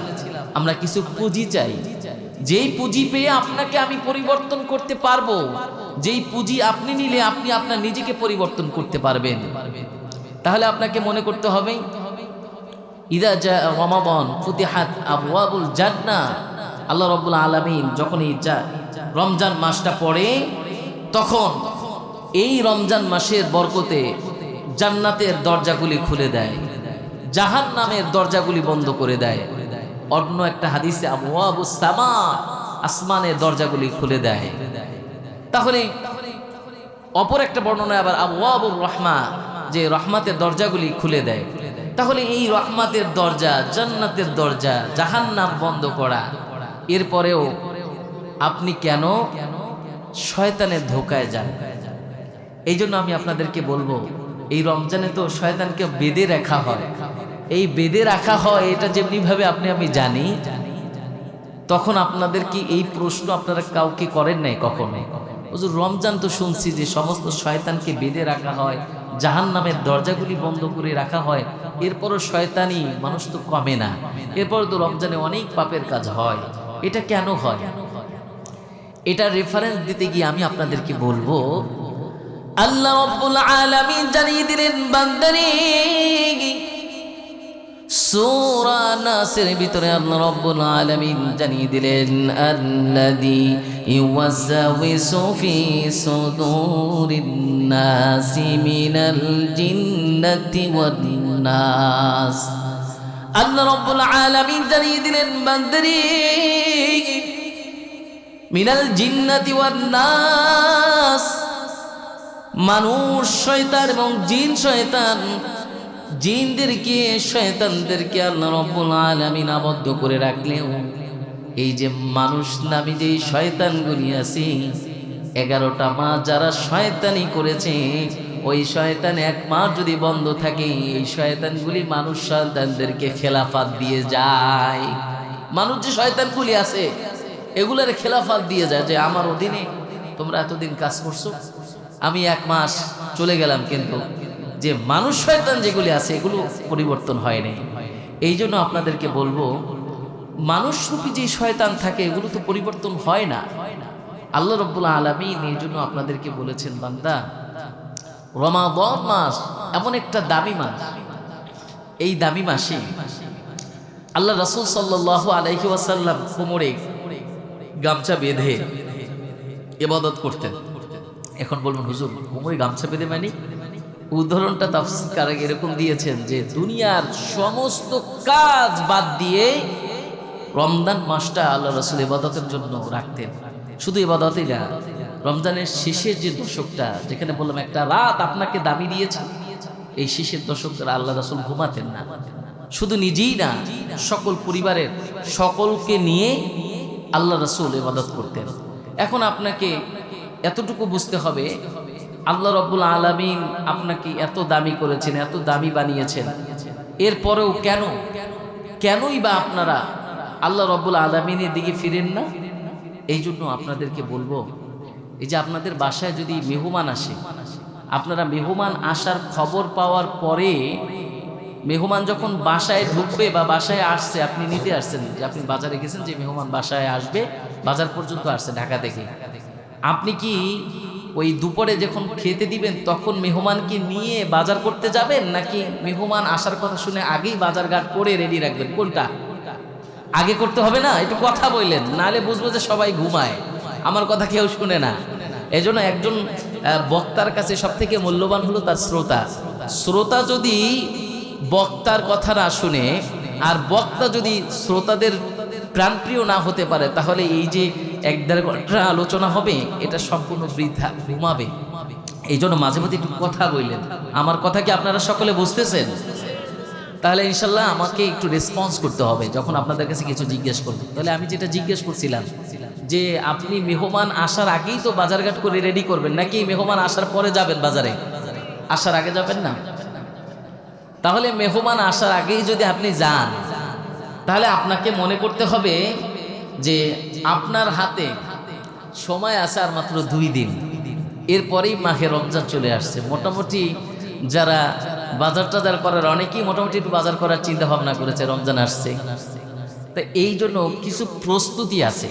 আমরা কিছু পুঁজি চাই, যেই পুঁজি পেয়ে আপনাকে আমি পরিবর্তন করতে পারবো, যেই পুঁজি আপনি নিলে আপনি আপনার নিজেকে পরিবর্তন করতে পারবেন। তাহলে আপনাকে মনে করতে হবে ইদা জা রমাদান ফুতিহাত আবওয়াবুল জান্নাহ, আল্লাহ রাব্বুল আলামিন যখন এই রমজান মাসটা পড়ে তখন এই রমজান মাসের বরকতে জান্নাতের দরজাগুলি খুলে দেয়, জাহান্নামের দরজাগুলি বন্ধ করে দেয়। অন্য একটা হাদিসে আবওয়াবুস সামা, আসমানের দরজাগুলি খুলে দেয়। তাহলে অপর একটা বর্ণনায় আবার আবওয়াবুর রহমা, যে রহমাতের দরজাগুলি খুলে দেয়। তাহলে এই রহমাতের দরজা, জান্নাতের দরজা, জাহান্নাম বন্ধ করা, এরপরেও আপনি কেন শয়তানের ধোকায় যান? এই জন্য আমি আপনাদেরকে বলবো, এই রমজানে তো শয়তানকে বেঁধে রাখা হয়। এই বেঁধে রাখা হয় এটা যেমনিভাবে আমি জানি, তখন আপনাদের কি এই প্রশ্ন আপনারা কাউকে করেন নাই কখনো? হুজুর রমজান তো শুনছি যে সমস্ত শয়তানকে বেঁধে রাখা হয়, জাহান্নামের দরজাগুলি বন্ধ করে রাখা হয়, এরপরও শয়তানি মানুষ তো কমে না, এরপর তো রমজানে অনেক পাপের কাজ হয়, এটা কেন হয়? এটা রেফারেন্স দিতে গিয়ে আমি আপনাদেরকে বলবো, আল্লাহ রাব্বুল আলামিন জানিয়ে দিলেন বান্দারে, সূরা নাসের ভিতরে আল্লাহ রাব্বুল আলামিন জানিয়ে দিলেন আল্লাযী ইউওয়াসওয়িসু ফি সুদুরিন নাসি মিনাল জিন্নাতি ওয়ান নাস। আল্লাহ রাব্বুল আলামিন জানিয়ে দিলেন বান্দারে, মিনাল জিন্নাতি ওয়ান নাস, মানুষ শয়তান এবং জিন শয়তান, জিনদেরকে শয়তানদেরকে আল্লাহ রাব্বুল আলামিন আবদ্ধ করে রাখলেও এই যে মানুষ নামে যে শয়তানগুলি আছে, 11টা মাস যারা শয়তানি করেছে, ওই শয়তান এক মাস যদি বন্ধ থাকে, এই শয়তানগুলি মানুষ সন্তানদেরকে খেলাফত দিয়ে যায়। মানুষ যে শয়তানগুলি আছে এগুলার খেলাফত দিয়ে যায় যে আমার অধীনে তোমরা এতদিন কাজ করছো, আমি এক মাস চলে গেলাম, কিন্তু যে মানুষ শয়তান যেগুলি আছে এগুলো পরিবর্তন হয় নাই। এই জন্য আপনাদেরকে বলবো, মানুষরূপী যে শয়তান থাকে এগুলো তো পরিবর্তন হয় না। আল্লাহ রাব্বুল আলামিন এই জন্য আপনাদেরকে বলেছেন, বান্দা রমাদান মাস এমন একটা দামি মাস, এই দামি মাসে আল্লাহ রাসূল সাল্লাল্লাহু আলাইহি ওয়াসাল্লাম কোমরে গামছা বেঁধে ইবাদত করতেন। এখন বলবেন হুজুর কোমরে গামছা বেঁধে মানে? উদাহরণটা তাফসীরকার এরকম দিয়েছেন যে দুনিয়ার সমস্ত কাজ বাদ দিয়ে রমজান মাসটা আল্লাহ রাসূল ইবাদতের জন্য রাখতেন। শুধু ইবাদতই না, রমজানের শেষের যে দশকটা, যেখানে বললাম একটা রাত আপনাকে দামি দিয়েছে, এই শেষের দশকটা আল্লাহ রাসূল ঘুমাতেন না। শুধু নিজেই না, সকল পরিবারের সকলকে নিয়ে আল্লাহ রাসূল ইবাদত করতেন। এখন আপনাকে এতটুকু বুঝতে হবে, আল্লাহ রাব্বুল আলামিন আপনাকে এত দামি করেছেন, এত দামি বানিয়েছেন, এরপরেও কেনই বা আপনারা আল্লাহ রাব্বুল আলামিনের দিকে ফিরেন না? এই জন্য আপনাদেরকে বলবো, এই যে আপনাদের বাসায় যদি মেহমান আসে, আপনারা মেহমান আসার খবর পাওয়ার পরে, মেহমান যখন বাসায় ঢুকবে বা বাসায় আসছে, আপনি নিতে আসছেন, যে আপনি বাজারে গেছেন যে মেহমান বাসায় আসবে, বাজার পর্যন্ত আসছে ঢাকা থেকে, আপনি কি ওই দুপুরে যখন খেতে দিবেন তখন মেহমানকে নিয়ে বাজার করতে যাবেন, নাকি মেহমান আসার কথা শুনে আগেই বাজার ঘাট করে রেডি রাখবেন? কোনটা আগে করতে হবে না? একটু কথা বললেন, নাহলে বুঝবো যে সবাই ঘুমায়, আমার কথা কেউ শুনে না। এজন্য একজন বক্তার কাছে সব থেকে মূল্যবান হলো তার শ্রোতা। শ্রোতা যদি বক্তার কথা না শুনে, আর বক্তা যদি শ্রোতাদের প্রাণপ্রিয় না হতে পারে, তাহলে এই যে 1-1.5 ঘন্টা আলোচনা হবে এটা সম্পূর্ণ বৃথা, ঘুমাবে। এই জন্য মাঝে মধ্যে একটু কথা বললেন। আমার কথা কি আপনারা সকলে বুঝতেছেন? তাহলে ইনশাল্লাহ আমাকে একটু রেসপন্স করতে হবে যখন আপনাদের কাছে কিছু জিজ্ঞেস করব। তাহলে আমি যেটা জিজ্ঞেস করছিলাম যে আপনি মেহমান আসার আগেই তো বাজারঘাট করে রেডি করবেন, নাকি মেহমান আসার পরে যাবেন বাজারে? আসার আগে যাবেন না? তাহলে মেহমান আসার আগেই যদি আপনি যান, তাহলে আপনাকে মনে করতে হবে যে আপনার হাতে সময় আছে আর মাত্র 2 দিন, এরপরেই মাহে রমজান চলে আসছে। মোটামুটি যারা বাজার টাজার করার, অনেকেই মোটামুটি একটু বাজার করার চিন্তা ভাবনা করেছে, রমজান আসছে। তো এই জন্য কিছু প্রস্তুতি আছে।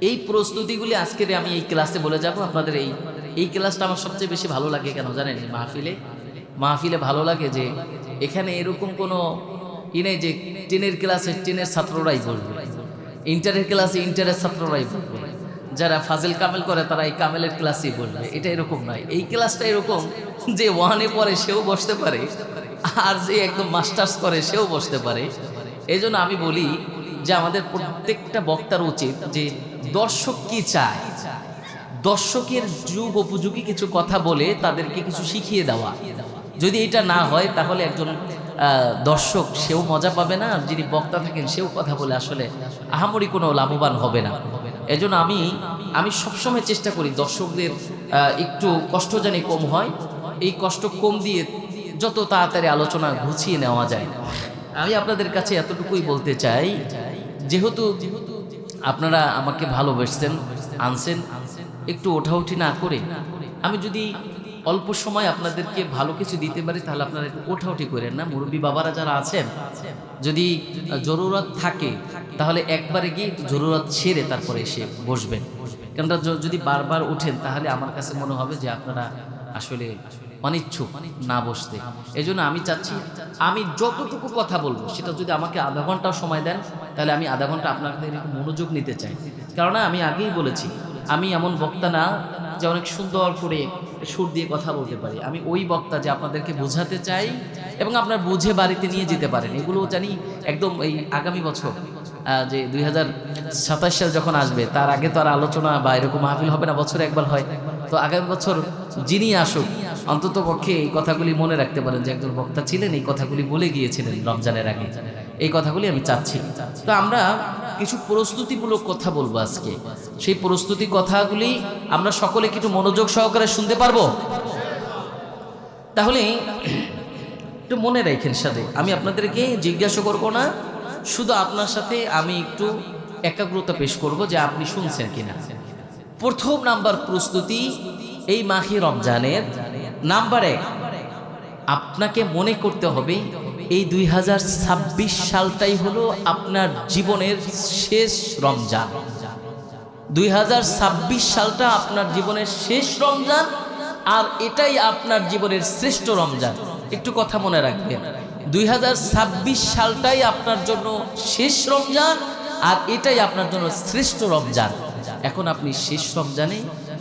এই প্রস্তুতিগুলি আজকের আমি এই ক্লাসে বলে যাব আপনাদের। এই ক্লাসটা আমার সবচেয়ে বেশি ভালো লাগে কেন জানেন? এই মাহফিলে ভালো লাগে যে এখানে এরকম কোনো নেই যে 10-এর ক্লাসে 10-এর ছাত্ররাই পড়বে, ইন্টারের ক্লাসে ইন্টারের ছাত্ররাই পড়বে, যারা ফাজিল কামেল করে তারা এই কামেলের ক্লাসেই পড়বে। এটা এরকম নয়। এই ক্লাসটা এরকম যে 1-এ পড়ে সেও বসতে পারে, আর যে একদম মাস্টার্স করে সেও বসতে পারে। এই জন্য আমি বলি যে আমাদের প্রত্যেকটা বক্তার উচিত যে দর্শক কি চায়, দর্শকের যুগ উপযোগী কিছু কথা বলে তাদেরকে কিছু শিখিয়ে দেওয়া। যদি এটা না হয় তাহলে একজন দর্শক সেও মজা পাবে না, আর যিনি বক্তা থাকেন সেও কথা বলে আসলে আহামরি কোনো লাভবান হবে না। এজন্য আমি সবসময় চেষ্টা করি দর্শকদের একটু কষ্ট জানি কম হয়, এই কষ্ট কম দিয়ে যত তাড়াতাড়ি আলোচনা গুছিয়ে নেওয়া যায়। আমি আপনাদের কাছে এতটুকুই বলতে চাই, যেহেতু আপনারা আমাকে ভালোবেসেছেন, আনছেন, একটু ওঠাউঠি না করে আমি যদি অল্প সময় আপনাদেরকে ভালো কিছু দিতে পারি তাহলে আপনারা একটু ওঠাউঠি করেন না। মুরব্বী বাবারা যারা আছেন, যদি জরুরত থাকে তাহলে একবারে গিয়ে জরুরত সেরে তারপরে এসে বসবেন। কেননা যদি বারবার ওঠেন তাহলে আমার কাছে মনে হবে যে আপনারা আসলে অনিচ্ছুক না বসতে। এই জন্য আমি চাচ্ছি আমি যতটুকু কথা বলবো সেটা যদি আমাকে আধা ঘন্টাও সময় দেন তাহলে আমি আধা ঘন্টা আপনাদের একটু মনোযোগ নিতে চাই। কারণ আমি আগেই বলেছি আমি এমন বক্তা না যে অনেক সুন্দর করে সুর দিয়ে কথা বলতে পারি। আমি ওই বক্তা যে আপনাদেরকে বোঝাতে চাই এবং আপনার বুঝে বাড়িতে নিয়ে যেতে পারেন। এগুলো জানি একদম এই আগামী বছর যে 2027 সাল যখন আসবে তার আগে তো আর আলোচনা বা এরকম মাহফিল হবে না, বছরে একবার হয়। তো আগামী বছর যিনি আসুক অন্তত পক্ষে এই কথাগুলি মনে রাখতে পারেন যে একজন বক্তা ছিলেন, এই কথাগুলি বলে গিয়েছিলেন রমজানের আগে। এই কথাগুলি আমি চাচ্ছি। তো আমরা কিছু প্রস্তুতিমূলক কথা বলবো আজকে। সেই প্রস্তুতি কথাগুলি আমরা সকলে কিছু মনোযোগ সহকারে শুনতে পারবো? তাহলে একটু মনে রাখেন, সাথে আমি আপনাদেরকে জিজ্ঞাসা করবো না, শুধু আপনার সাথে আমি একটু একাগ্রতা পেশ করব যে আপনি শুনছেন কিনা। প্রথম নাম্বার প্রস্তুতি এই মাহে রমজানের, নাম্বার 1, আপনাকে মনে করতে হবে এই 2026 সালটাই হলো আপনার জীবনের শেষ রমজান। 2026 সালটা আপনার জীবনের শেষ রমজান, আর এটাই আপনার জীবনের শ্রেষ্ঠ রমজান। একটু কথা মনে রাখবেন, 2026 সালটাই আপনার জন্য শেষ রমজান, আর এটাই আপনার জন্য শ্রেষ্ঠ রমজান। এখন আপনি শেষ রমজানে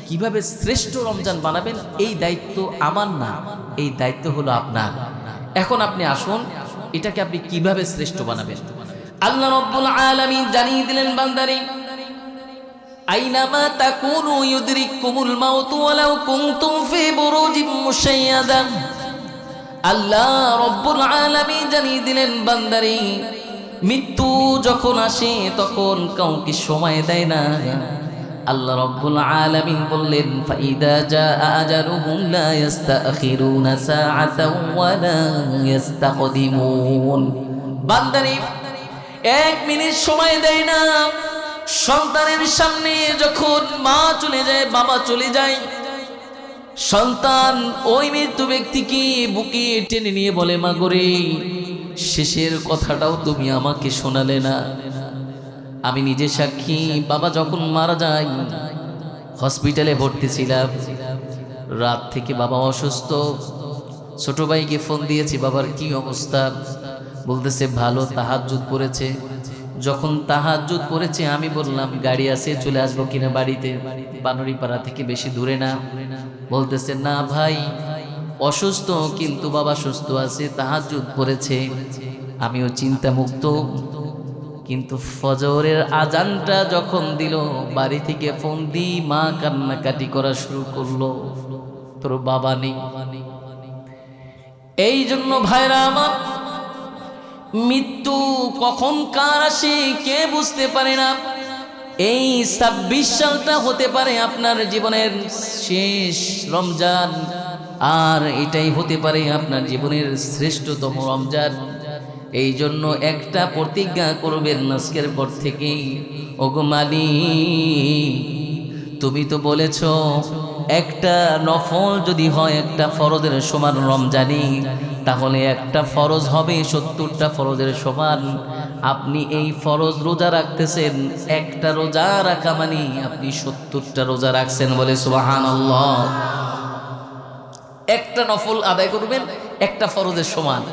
কিভাবে শ্রেষ্ঠ রমজান বানাবেন এই দায়িত্ব আমার না, এই দায়িত্ব হলো আপনার। এখন আপনি আসুন এটাকে আপনি কিভাবে শ্রেষ্ঠ বানাবেন। আল্লাহ রাব্বুল আলামিন জানিয়ে দিলেন বান্দারে, আইনামা তাকুনু ইউদরিকুমুল মাউত ওয়ালাউ কুনতুম ফি বুরুজিম মুশাইয়াদা। আল্লাহ রাব্বুল আলামিন জানিয়ে দিলেন বান্দারে, মৃত্যু যখন আসে তখন কাউকে সময় দেয় না। আল্লাহ রাব্বুল আলামিন বললেন, ফাইদা জাআ আজালুহুম লা ইস্তাখিরুনা সাআতাও ওয়া লা ইস্তাকদিমুন। বান্দারে 1 মিনিট সময় দেয় না। সন্তানের সামনে যখন মা চলে যায়, বাবা চলে যায়, সন্তান ওই মৃত্যু ব্যক্তিকে বুকে টেনে নিয়ে বলে, মা গোরে শেষের কথাটাও তুমি আমাকে শোনালে না। আমি নিজে সাক্ষী, বাবা যখন মারা যায় হসপিটালে ভর্তি ছিলাম, রাত থেকে বাবা অসুস্থ। ছোট ভাইকে ফোন দিয়েছি, বাবার কি অবস্থা? বলতেছে ভালো, তাহাজ্জুদ পড়েছে। যখন তাহাজ্জুদ পড়েছে আমি বললাম গাড়ি আছে, চলে আসবো কিনা বাড়িতে, বানরিপাড়া থেকে বেশি দূরে না। বলতেছে না ভাই অসুস্থ, কিন্তু বাবা সুস্থ আছে, তাহাজ্জুদ পড়েছে। আমিও চিন্তামুক্ত, কিন্তু ফজরের আজানটা যখন দিল, বাড়ি থেকে ফোন দি মা কান্নাকাটি করা শুরু করলো, তোর বাবা নেই। এই জন্য ভাইরা আমার, মৃত্যু কখন কার আসে কে বুঝতে পারে না। এই 26 সালটা হতে পারে আপনার জীবনের শেষ রমজান, আর এটাই হতে পারে আপনার জীবনের শ্রেষ্ঠতম রমজান। এই জন্য একটা প্রতিজ্ঞা করবেন আজকের পর থেকে, ওগো মালিক, তুমি তো বলেছ একটা নফল যদি হয় একটা ফরজের সমান রমজানি, তাহলে একটা ফরজ হবে 70টা ফরজের সমান। আপনি এই ফরজ রোজা রাখতেছেন, একটা রোজা রাখা মানে আপনি 70টা রোজা রাখছেন, বলে সুবহানাল্লাহ। একটা নফল আদায় করবেন একটা ফরজের সমান।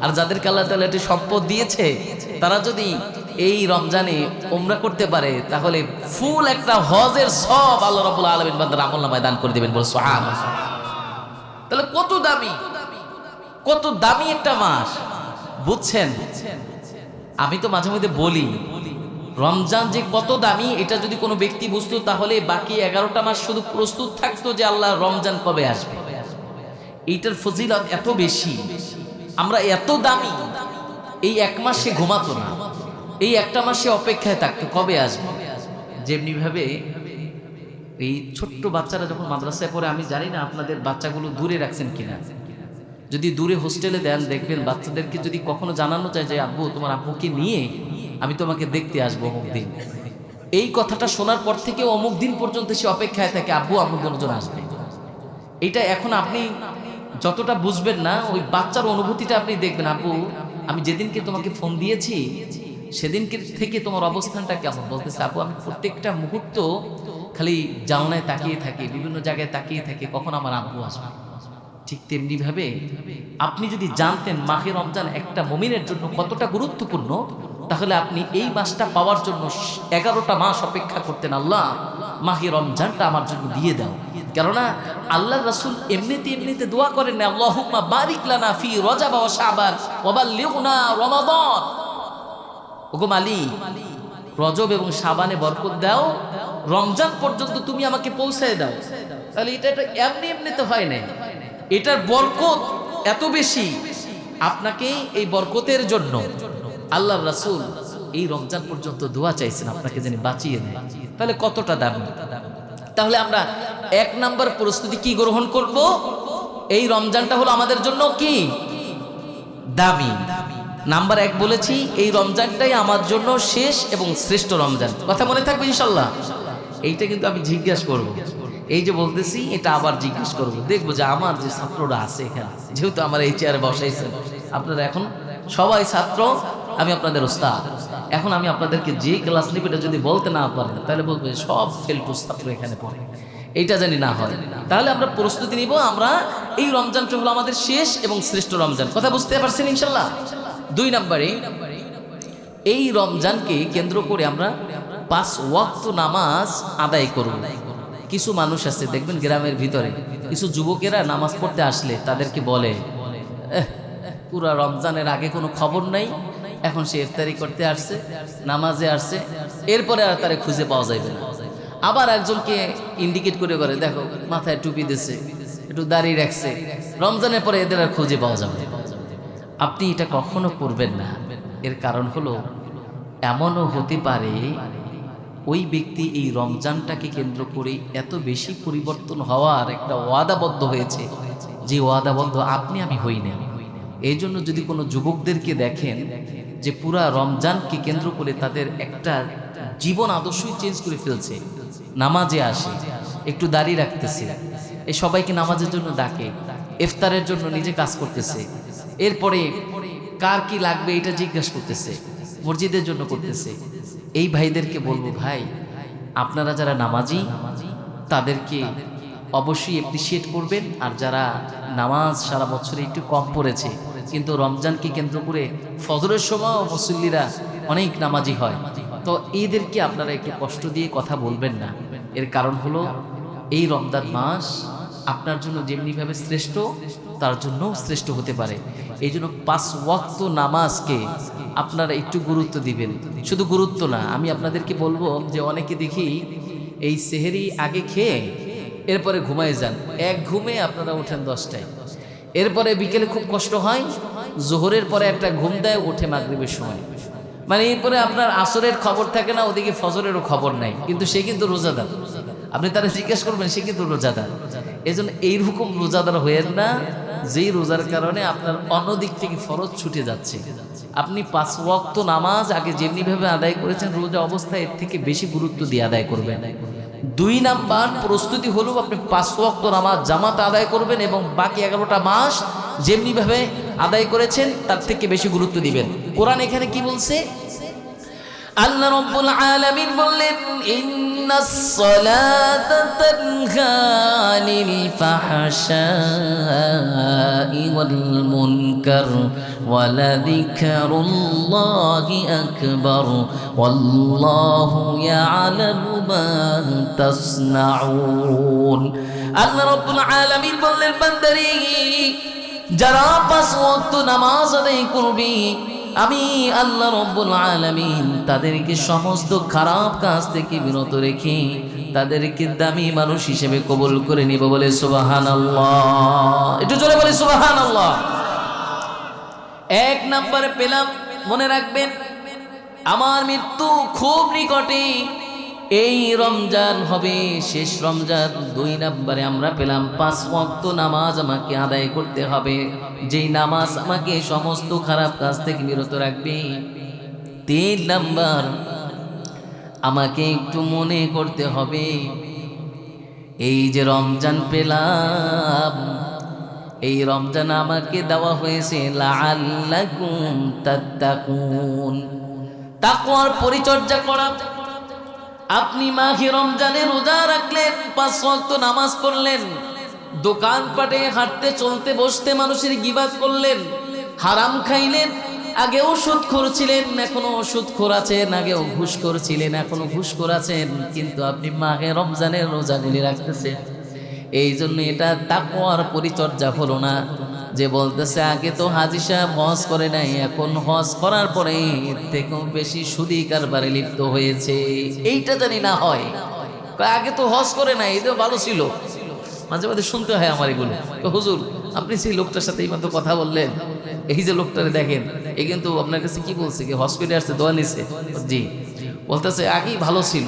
আর যাদেরকে আল্লাহ তাআলা একটি সম্পদ দিয়েছে, তারা যদি এই রমজানে উমরা করতে পারে, তাহলে ফুল একটা হজের সব আল্লাহ রাব্বুল আলামিন বান্দার আমলনামায় দান করে দিবেন, বলে সুবহানাল্লাহ। তাহলে কত দামি একটা মাস, বুঝছেন? আমি তো মাঝে মধ্যে বলি, রমজান যে কত দামি এটা যদি কোনো ব্যক্তি বুঝতো, তাহলে বাকি 11টা মাস শুধু প্রস্তুত থাকতো যে আল্লাহ রমজান কবে আসবে। এইটার ফজিলত এত বেশি, আমরা এত দামি। এই এক মাস সে ঘুমাতো না, এই একটা মাসে অপেক্ষায় থাকতো কবে আসবে। যেমনি ভাবে এই ছোট্ট বাচ্চারা যখন মাদ্রাসায় পড়ে, আমি জানি না আপনাদের বাচ্চাগুলো দূরে রাখছেন কিনা, যদি দূরে হোস্টেলে দেন, দেখবেন বাচ্চাদেরকে যদি কখনো জানানো যায় যে আব্বু তোমার আব্বুকে নিয়ে আমি তোমাকে দেখতে আসবো অমুক দিন, এই কথাটা শোনার পর থেকে অমুক দিন পর্যন্ত সে অপেক্ষায় থাকে আব্বু আমার জন্য আসবে। এটা এখন আপনি যতটা বুঝবেন না, ওই বাচ্চার অনুভূতিটা আপনি দেখবেন। আব্বু আমি যেদিনকে তোমাকে ফোন দিয়েছি সেদিনকে থেকে তোমার অবস্থানটা কেমন? বলতেছে আব্বু আমি প্রত্যেকটা মুহূর্ত খালি জানলায় তাকিয়ে থাকি, বিভিন্ন জায়গায় তাকিয়ে থাকি কখন আমার আব্বু আসবে। ঠিক তেমনি ভাবে আপনি যদি জানতেন মাহে রমজান একটা মুমিনের জন্য কতটা গুরুত্বপূর্ণ, তাহলে আপনি এই মাসটা পাওয়ার জন্য 11টা মাস অপেক্ষা করতেন। আল্লাহ মাহে রমজানটা আমার জন্য দিয়ে দাও। কেননা আল্লাহ রাসূল এমনিতে দোয়া করেন না, আল্লাহুম্মা বারিক লানা ফি রজব ওয়া শাবান ওয়া বাল্লিগনা রমাদান। ওগো মালিক, রজব এবং শাবানে বরকত দাও, রমজান পর্যন্ত তুমি আমাকে পৌঁছায় দাও। তাহলে এটা এমনিতে হয় না, এটার বরকত এত বেশি। আপনাকে এই বরকতের জন্য আল্লাহর রাসূল এই রমজান পর্যন্ত দোয়া চাইছেন আপনাকে যেন বাঁচিয়ে দেয়। তাহলে কতটা দামি। তাহলে আমরা 1 নাম্বার প্রস্তুতি কি গ্রহণ করব? এই রমজানটা হলো আমাদের জন্য কি দামি। নাম্বার 1 বলেছি, এই রমজানটাই আমার জন্য শেষ এবং শ্রেষ্ঠ রমজান। কথা মনে থাকবে ইনশাআল্লাহ। এইটা কিন্তু আমি জিজ্ঞাসা করব, এই যে বলতেছি এটা আবার জিজ্ঞেস করব, দেখবো যে আমার যে ছাত্ররা আছে এখানে, যেহেতু আমার এই চেয়ারে বসাইছেন, আপনারা এখন সবাই ছাত্র, আমি আপনাদের ওস্তাদ। এখন আমি আপনাদেরকে যে ক্লাস নিব এটা যদি বলতে না পারেন, তাহলে বলবে সব ফেলটুস ছাত্র এখানে পড়ে, এইটা জানি না হয়। তাহলে আমরা প্রস্তুতি নিব, আমরা এই রমজানটা হলো আমাদের শেষ এবং শ্রেষ্ঠ রমজান। কথা বুঝতে পারছেন ইনশাল্লাহ। 2 নম্বরে, এই রমজানকে কেন্দ্র করে আমরা 5 ওয়াক্ত নামাজ আদায় করব। কিছু মানুষ আছে দেখবেন গ্রামের ভিতরে, কিছু যুবকেরা নামাজ পড়তে আসলে তাদেরকে বলে পুরা রমজানের আগে কোনো খবর নাই, এখন সে ইফতারি করতে আসছে, নামাজে আসছে, এরপরে আর তারে খুঁজে পাওয়া যাবে না। আবার একজনকে ইন্ডিকেট করে করে, দেখো মাথায় টুপি দিছে, একটু দাঁড়িয়ে রাখছে, রমজানের পরে এদের আর খুঁজে পাওয়া যাবে। আপনি এটা কখনো করবেন না। এর কারণ হলো এমনও হতে পারে ওই ব্যক্তি এই রমজানটাকে কেন্দ্র করে এত বেশি পরিবর্তন হওয়ার একটা ওয়াদাবদ্ধ হয়েছে, যে ওয়াদাবদ্ধ আপনি আমি হই না। এই জন্য যদি কোনো যুবকদেরকে দেখেন যে পুরা রমজানকে কেন্দ্র করে তাদের একটা জীবন আদর্শই চেঞ্জ করে ফেলছে, নামাজে আসে, একটু দাঁড়িয়ে রাখতেছে, এই সবাইকে নামাজের জন্য ডাকে, ইফতারের জন্য নিজে কাজ করতেছে, এরপরে কার কি লাগবে এটা জিজ্ঞাসা করতেছে, মসজিদের জন্য করতেছে, এই ভাইদেরকে বলবো, ভাই আপনারা যারা নামাজি তাদেরকে অবশ্যই অ্যাপ্রিসিয়েট করবেন, আর যারা নামাজ সারা বছরে একটু কম পড়েছে কিন্তু রমজানকে কেন্দ্র করে ফজরের সময় মুসল্লিরা অনেক নামাজি হয়, তো এদেরকে আপনারা একটু কষ্ট দিয়ে কথা বলবেন না। এর কারণ হলো এই রমজান মাস আপনার জন্য যেমনিভাবে শ্রেষ্ঠ তার জন্য শ্রেষ্ঠ হতে পারে। এই জন্য 5 ওয়াক্ত নামাজকে আপনারা একটু গুরুত্ব দিবেন। শুধু গুরুত্ব না, আমি আপনাদেরকে বলবো যে অনেকে দেখি এই সেহেরি আগে খেয়ে এরপরে ঘুমায় যান, এক ঘুমে আপনারা ওঠেন 10টায়, এরপরে বিকেলে খুব কষ্ট হয়, জোহরের পরে একটা ঘুম দেয়, ওঠে মাগরিবের সময়, মানে এরপরে আপনার আসরের খবর থাকে না, ওদিকে ফজরেরও খবর নাই, কিন্তু সে কিন্তু রোজাদার। আপনি তারা জিজ্ঞেস করবেন, সে কিন্তু রোজাদার। এই জন্য এইরকম রোজাদার হয়েন না যেই রোজার কারণে আপনার অন্যদিক থেকে ফরজ ছুটে যাচ্ছে। আপনি 5 ওয়াক্ত নামাজ আগে যেমনিভাবে আদায় করেছেন রোজা অবস্থায় এর থেকে বেশি গুরুত্ব দিয়ে আদায় করবেন। 2 নাম্বার প্রস্তুতি হলো আপনি 5 ওয়াক্ত নামাজ জামাত আদায় করবেন এবং বাকি 11টা মাস যেমনিভাবে আদায় করেছেন তার থেকে বেশি গুরুত্ব দিবেন। কোরআন এখানে কি বলছে? আল্লাহ রাব্বুল আলামিন বললেন, ইন্নাস সালাতা তানহা আনিল ফাহশাই ওয়াল মুনকার ওয়ালা যিকরুল্লাহি আকবার ওয়াল্লাহু ইয়ালামু মা তাসনাউন। আল্লাহ রাব্বুল আলামিন বললেন, বান্দারে যারা 5 ওয়াক্ত নামাজ আদায় করবে আমি আল্লাহ রাব্বুল আলামিন তাদেরকে সমস্ত খারাপ কাজ থেকে বিরত রেখে তাদেরকে দামি মানুষ হিসেবে কবুল করে নিব। বলে সুবহানাল্লাহ, একটু জোরে বলে সুবহানাল্লাহ। 1 নম্বরে পেলাম, মনে রাখবেন আমার মৃত্যু খুব নিকটে, এই রমজান হবে শেষ রমজান। 2 নম্বরে আমরা পেলাম 5 ওয়াক্ত নামাজ আমাকে আদায় করতে হবে, যেই নামাজ আমাকে সমস্ত খারাপ কাজ থেকে বিরত রাখবে। 3 নম্বর আমাকে একটু মনে করতে হবে এই যে রমজান পেলাম, এই রমজান আমাকে দেওয়া হয়েছে লাআল্লাকুম তাত্তাকুন, তাকওয়ার পরিচর্যা করা। আপনি মাহে রমজানে রোজা রাখলেন, 5 ওয়াক্ত নামাজ পড়লেন, দোকানপাটে হাঁটতে চলতে বসতে মানুষের গিবাত করলেন, হারাম খাইলেন, আগেও সুদখোর ছিলেন এখনো সুদখোর আছেন, আগেও ঘুষখোর ছিলেন এখনো ঘুষখোর আছেন, কিন্তু আপনি মাহে রমজানের রোজাগুলি রাখতেছেন। এই জন্য এটা তাকওয়ার পরিচর্যা হলো না। যে বলতেছে আগে তো হাজী সাহেব হজ করে নাই, এখন হজ করার পরে এর থেকেও বেশি সুদী কারবারে লিপ্ত হয়েছে, এইটা জানি না হয়। আগে তো হজ করে নাই, এটা ভালো ছিল। মাঝে মাঝে শুনতে হয় আমার এগুলো, হুজুর আপনি সেই লোকটার সাথে এই মতো কথা বললেন, এই যে লোকটারে দেখেন, এই কিন্তু আপনার কাছে কি বলছে, কি হজ করে আসছে, দোয়া নিছে? জি, বলতেছে আগেই ভালো ছিল,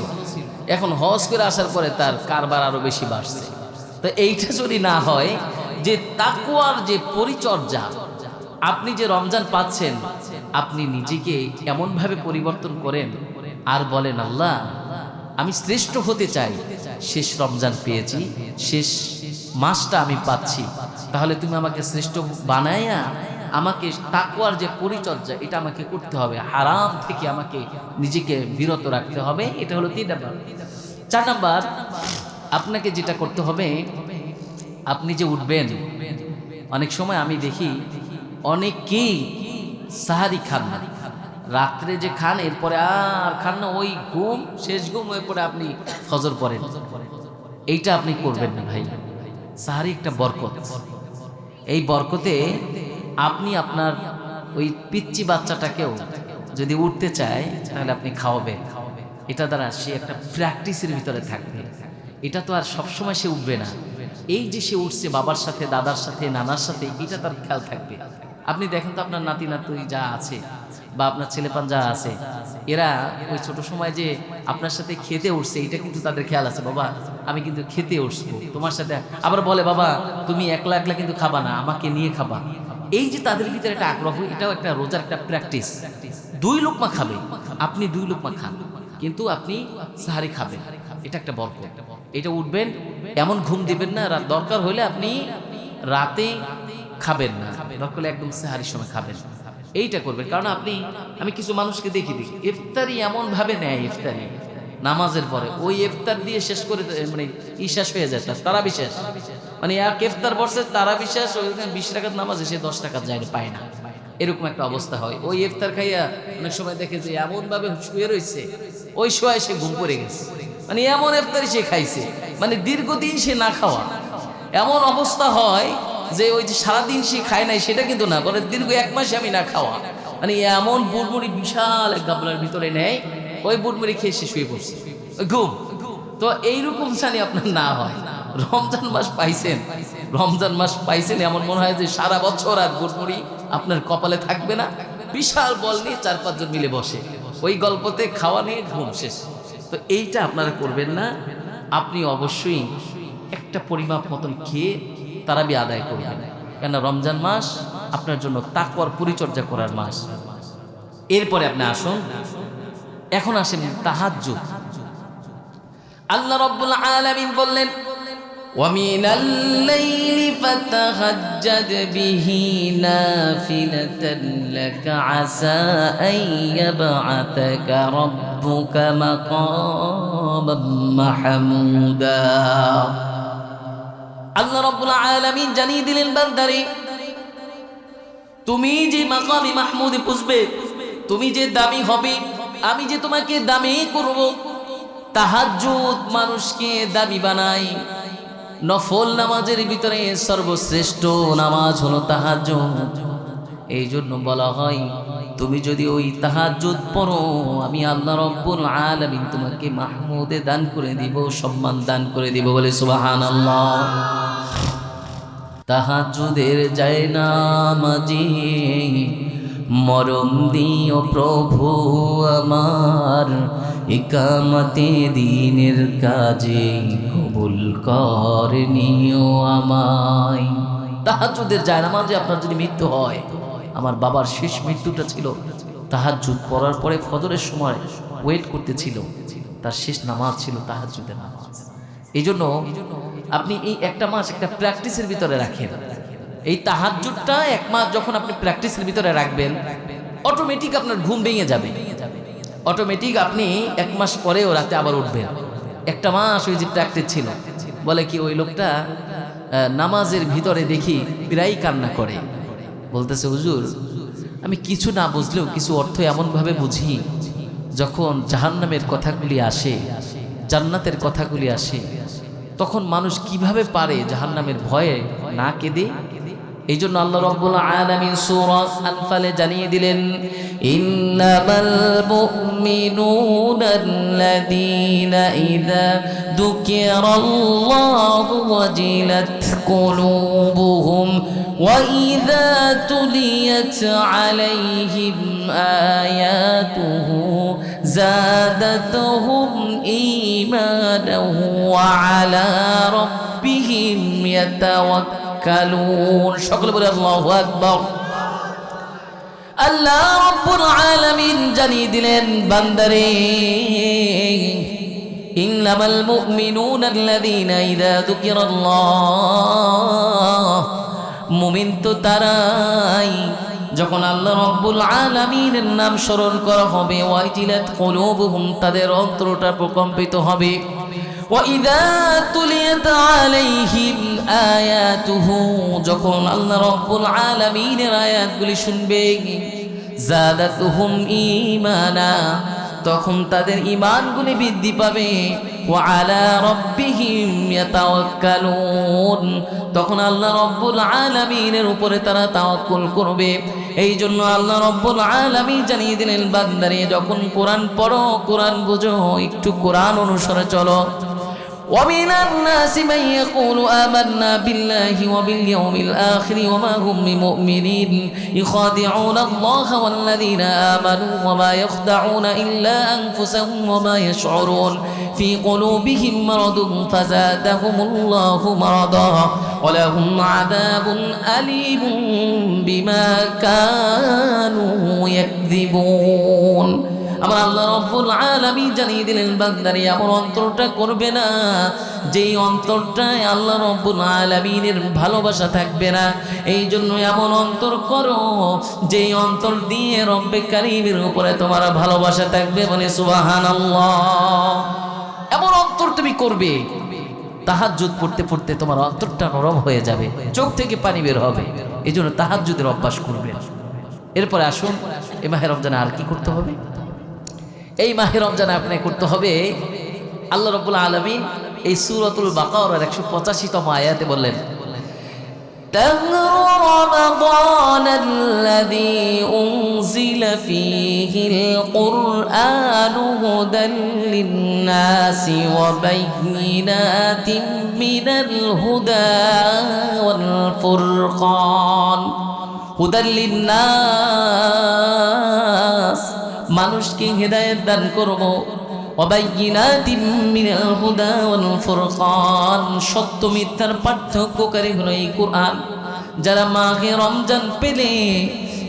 এখন হজ করে আসার পরে তার কারবার আরো বেশি বাড়ছে। তো এইটা যদি না হয়, যে তাকওয়ার যে পরিচর্যা, আপনি যে রমজান পাচ্ছেন আপনি নিজেকে এমনভাবে পরিবর্তন করেন আর বলেন, আল্লাহ আমি শ্রেষ্ঠ হতে চাই, শেষ রমজান পেয়েছি, শেষ মাসটা আমি পাচ্ছি, তাহলে তুমি আমাকে শ্রেষ্ঠ বানায়া আমাকে তাকওয়ার যে পরিচর্যা এটা আমাকে করতে হবে, হারাম থেকে আমাকে নিজেকে বিরত রাখতে হবে। এটা হলো 3 নাম্বার। 4 নাম্বার আপনাকে যেটা করতে হবে, আপনি যে উঠবেন, অনেক সময় আমি দেখি অনেকেই সাহারি খান না, রাত্রে যে খান এরপরে আর খান না, ওই ঘুম শেষ ঘুম, এরপরে আপনি ফজর পড়েন। এইটা আপনি করবেন না ভাই। সাহারি একটা বরকত, এই বরকতে আপনি আপনার ওই পিচ্চি বাচ্চাটাকেও যদি উঠতে চায় তাহলে আপনি খাওয়াবেন, এটা দ্বারা সে একটা প্র্যাকটিসের ভিতরে থাকবে। এটা তো আর সবসময় সে উঠবে না, এই যে সে উঠছে বাবার সাথে, দাদার সাথে, নানার সাথে, এটা তার খেয়াল থাকবে। আপনি দেখেন তো আপনার নাতি নাতুই যা আছে বা আপনার ছেলেপান যা আছে, এরা ওই ছোট সময় যে আপনার সাথে খেতে উঠছে, এটা কিন্তু তাদের খেয়াল আছে, বাবা আমি কিন্তু খেতে উঠবো তোমার সাথে। আবার বলে, বাবা তুমি একলা একলা কিন্তু খাবা না, আমাকে নিয়ে খাবা। এই যে তাদের ভিতরে একটা আগ্রহ, এটাও একটা রোজার একটা প্র্যাকটিস। 2 লোকমা খাবে, আপনি 2 লোকমা খান, কিন্তু আপনি সাহারি খাবেন, এটা একটা বরকত। এটা উঠবেন, এমন ঘুম দিবেন না, দরকার হলে আপনি রাতে খাবেন না, দরকার হলে একদম সাহারির সময় খাবেন, এইটা করবেন। কারণ আমি কিছু মানুষকে দেখি ইফতারি এমন ভাবে নেয়, ইফতারি নামাজের পরে ওই ইফতার দিয়ে শেষ করে, মানে শেষ হয়ে যায় তারা বিশেষ, মানে এক ইফতার বসে তারা বিশেষ, ওইখানে 20 রাকাত নামাজ এসে 10 টাকা যায় পায় না, এরকম একটা অবস্থা হয়। ওই ইফতার খাইয়া অনেক সময় দেখে যে এমন ভাবে শুয়ে রয়েছে, ওই সময় সে ঘুম পড়ে গেছে, মানে এমন ইফতারি সে খাইছে, মানে দীর্ঘদিন সে না খাওয়া, এমন অবস্থা হয় যে ওই যে সারাদিন সে খায় নাই সেটা কিন্তু না, বলে দীর্ঘ 1 মাসে আমি না খাওয়া, মানে এমন বুড়মুড়ি বিশাল এক গাবলার ভিতরে নেয়, ওই বুড়মুড়ি খেয়ে সে শুয়ে পড়ছে, ওই ঘুম। তো এইরকম জানি আপনার না হয়। রমজান মাস পাইছেন, রমজান মাস পাইছেন, এমন মনে হয় যে সারা বছর আর বুড়মুড়ি আপনার কপালে থাকবে না। বিশাল বল নিয়ে 4-5 জন মিলে বসে, ওই গল্পতে খাওয়া নিয়ে ঘুম শেষ। তো এইটা আপনারা করবেন না। আপনি অবশ্যই একটা পরিমাপ মতন খেয়ে তারাবি আদায় করবেন, কেন রমজান মাস আপনার জন্য তাকওয়ার পরিচর্যা করার মাস। এরপরে আপনি আসুন, এখন আসেন তাহাজ্জুদ। আল্লাহ রাব্বুল আলামিন বললেন, ওয়ামিনাল লাইলি ফাতাহাজ্জাদ বিহি নাফিলাতান লাকা আসা আইয়াবআতাকা রাব্বুকা মাকামান মাহমুদা। আল্লাহ রাব্বুল আলামিন জানিয়ে দিলেন, বান্দারে তুমি যে মাকামে মাহমুদে পুষবে, তুমি যে দামি হবে, আমি যে তোমাকে দামি করব। তাহাজ্জুদ মানুষকে দামি বানায়। নফল নামাজের ভিতরে সর্বশ্রেষ্ঠ নামাজ হলো তাহাজ্জুদ। এই জন্য বলা হয়, তুমি যদি ওই তাহাজ্জুদ পড়ো, আমি আল্লাহ রাব্বুল আলামিন তোমাকে মাহমুদে দান করে দিব, সম্মান দান করে দিব। বলে সুবহানাল্লাহ। তাহাজ্জুদের জায়নামাজি মরণ দিও প্রভু আমার, ইকামতে দ্বীনের কাজে কবুল করে নিও আমায়। তাহাজ্জুদের জায়নামাজে আপনার যদি মৃত্যু হয়, আমার বাবার শেষ মৃত্যুটা ছিল তাহাজ্জুদ পড়ার পরে ফজরের সময় ওয়েট করতেছিল, তার শেষ নামাজ ছিল তাহাজ্জুদের নামাজ। এই জন্য আপনি এই একটা মাস একটা প্র্যাকটিসের ভিতরে রাখেন। এই তাহাজ্জুদটা 1 মাস যখন আপনি প্র্যাকটিসের ভিতরে রাখবেন, অটোমেটিক আপনার ঘুম ভেঙে যাবে। অটোমেটিক আপনি 1 মাস পরেও রাতে আবার উঠবেন। একটা মাস ওই যে প্র্যাকটিস ছিল, বলে কি ওই লোকটা নামাজের ভিতরে দেখি প্রায় কান্না করে, বলতেছে হুজুর আমি কিছু না বুঝলেও কিছু অর্থ এমনভাবে বুঝি, যখন জাহান্নামের কথাগুলি আসে, জান্নাতের কথাগুলি আসে, তখন মানুষ কিভাবে পারে জাহান্নামের ভয়ে না কেঁদে। এই জন্য আল্লাহ রাব্বুল আলামিন সূরা আনফালে জানিয়ে দিলেন, ইন্নামাল মুমিনুনা আল্লাযীনা ইযা যুকিরাল্লাহু ওয়াজিলাত কুলুবুহুম ওয়া ইযা তুলিয়াত আলাইহিম আয়াতুহু যাদাতুহুম ঈমানান ওয়া আলা রাব্বিহিম ইয়াতাওয়াক্কালুন। সকলে বলে আল্লাহু আকবার। আল্লাহ রাব্বুল আলামিন জানিয়ে দিলেন, বান্দারে ইন্নামাল মুমিনুনা আল্লাযীনা ইযা যুকিরাল্লাহ, মুমিন তো তারাই যখন আল্লাহ রাব্বুল আলামিনের নাম স্মরণ করা হবে, ওয়াজিলাত কুলুবুহুম, তাদের অন্তরটা প্রকম্পিত হবে, ওয়া ইযা তুলিয়াত আলাইহিম আয়াতুহু, যখন আল্লাহ রাব্বুল আলামিনের আয়াতগুলি শুনবে, যাদাতুহুম ঈমানা, তখন তাদের ঈমানগুলি বৃদ্ধি পাবে, ওয়া আলা রাব্বিহিম ইয়াতাওয়াক্কালুন, তখন আল্লাহ রাব্বুল আলামিনের উপরে তারা তাওয়াক্কুল করবে। এই জন্য আল্লাহ রাব্বুল আলামিন জানিয়ে দিলেন, বান্দারে যখন কোরআন পড়ো, কোরআন বুঝো, একটু কোরআন অনুসরণে চলো। ومن الناس من يقول آمنا بالله وباليوم الآخر وما هم بمؤمنين يخادعون الله والذين آمنوا وما يخدعون إلا أنفسهم وما يشعرون في قلوبهم مرض فزادهم الله مرضا ولهم عذاب أليم بما كانوا يكذبون। আমার আল্লাহ রাব্বুল আলামিন জানিয়ে দিলেন, বান্দারে আমার অন্তরটা করবে না যেই অন্তরটায় আল্লাহ রাব্বুল আলামিনের ভালোবাসা থাকবে না। এই জন্য এমন অন্তর করো যেই অন্তর দিয়ে রব্বে কারীমের উপরে তোমার ভালোবাসা থাকবে। বলে সুবহানাল্লাহ। এমন অন্তর তুমি করবে, তাহাজ্জুদ পড়তে পড়তে তোমার অন্তরটা নরম হয়ে যাবে, চোখ থেকে পানি বের হবে। এই জন্য তাহাজ্জুদের অভ্যাস করবে। এরপরে আসুন, এই মাহে রমজানে আর কি করতে হবে? এই মাহে রমজানে আপনাকে করতে হবে, আল্লাহ রাব্বুল আলামিন এই সূরাতুল বাকারার 185তম আয়াতে বললেন, شهر رمضان الذي أنزل فيه القرآن هدى للناس وبينات من الهدى والفرقان هدى للناس মানুষকে হেদায়েত দান করব ওয়াবাইয়িনাতিম মিনাল হুদা ওয়াল ফুরকান সত্য মিথ্যার পার্থক্যকারী হলো এই কোরআন যারা মাহে রমজান পেলে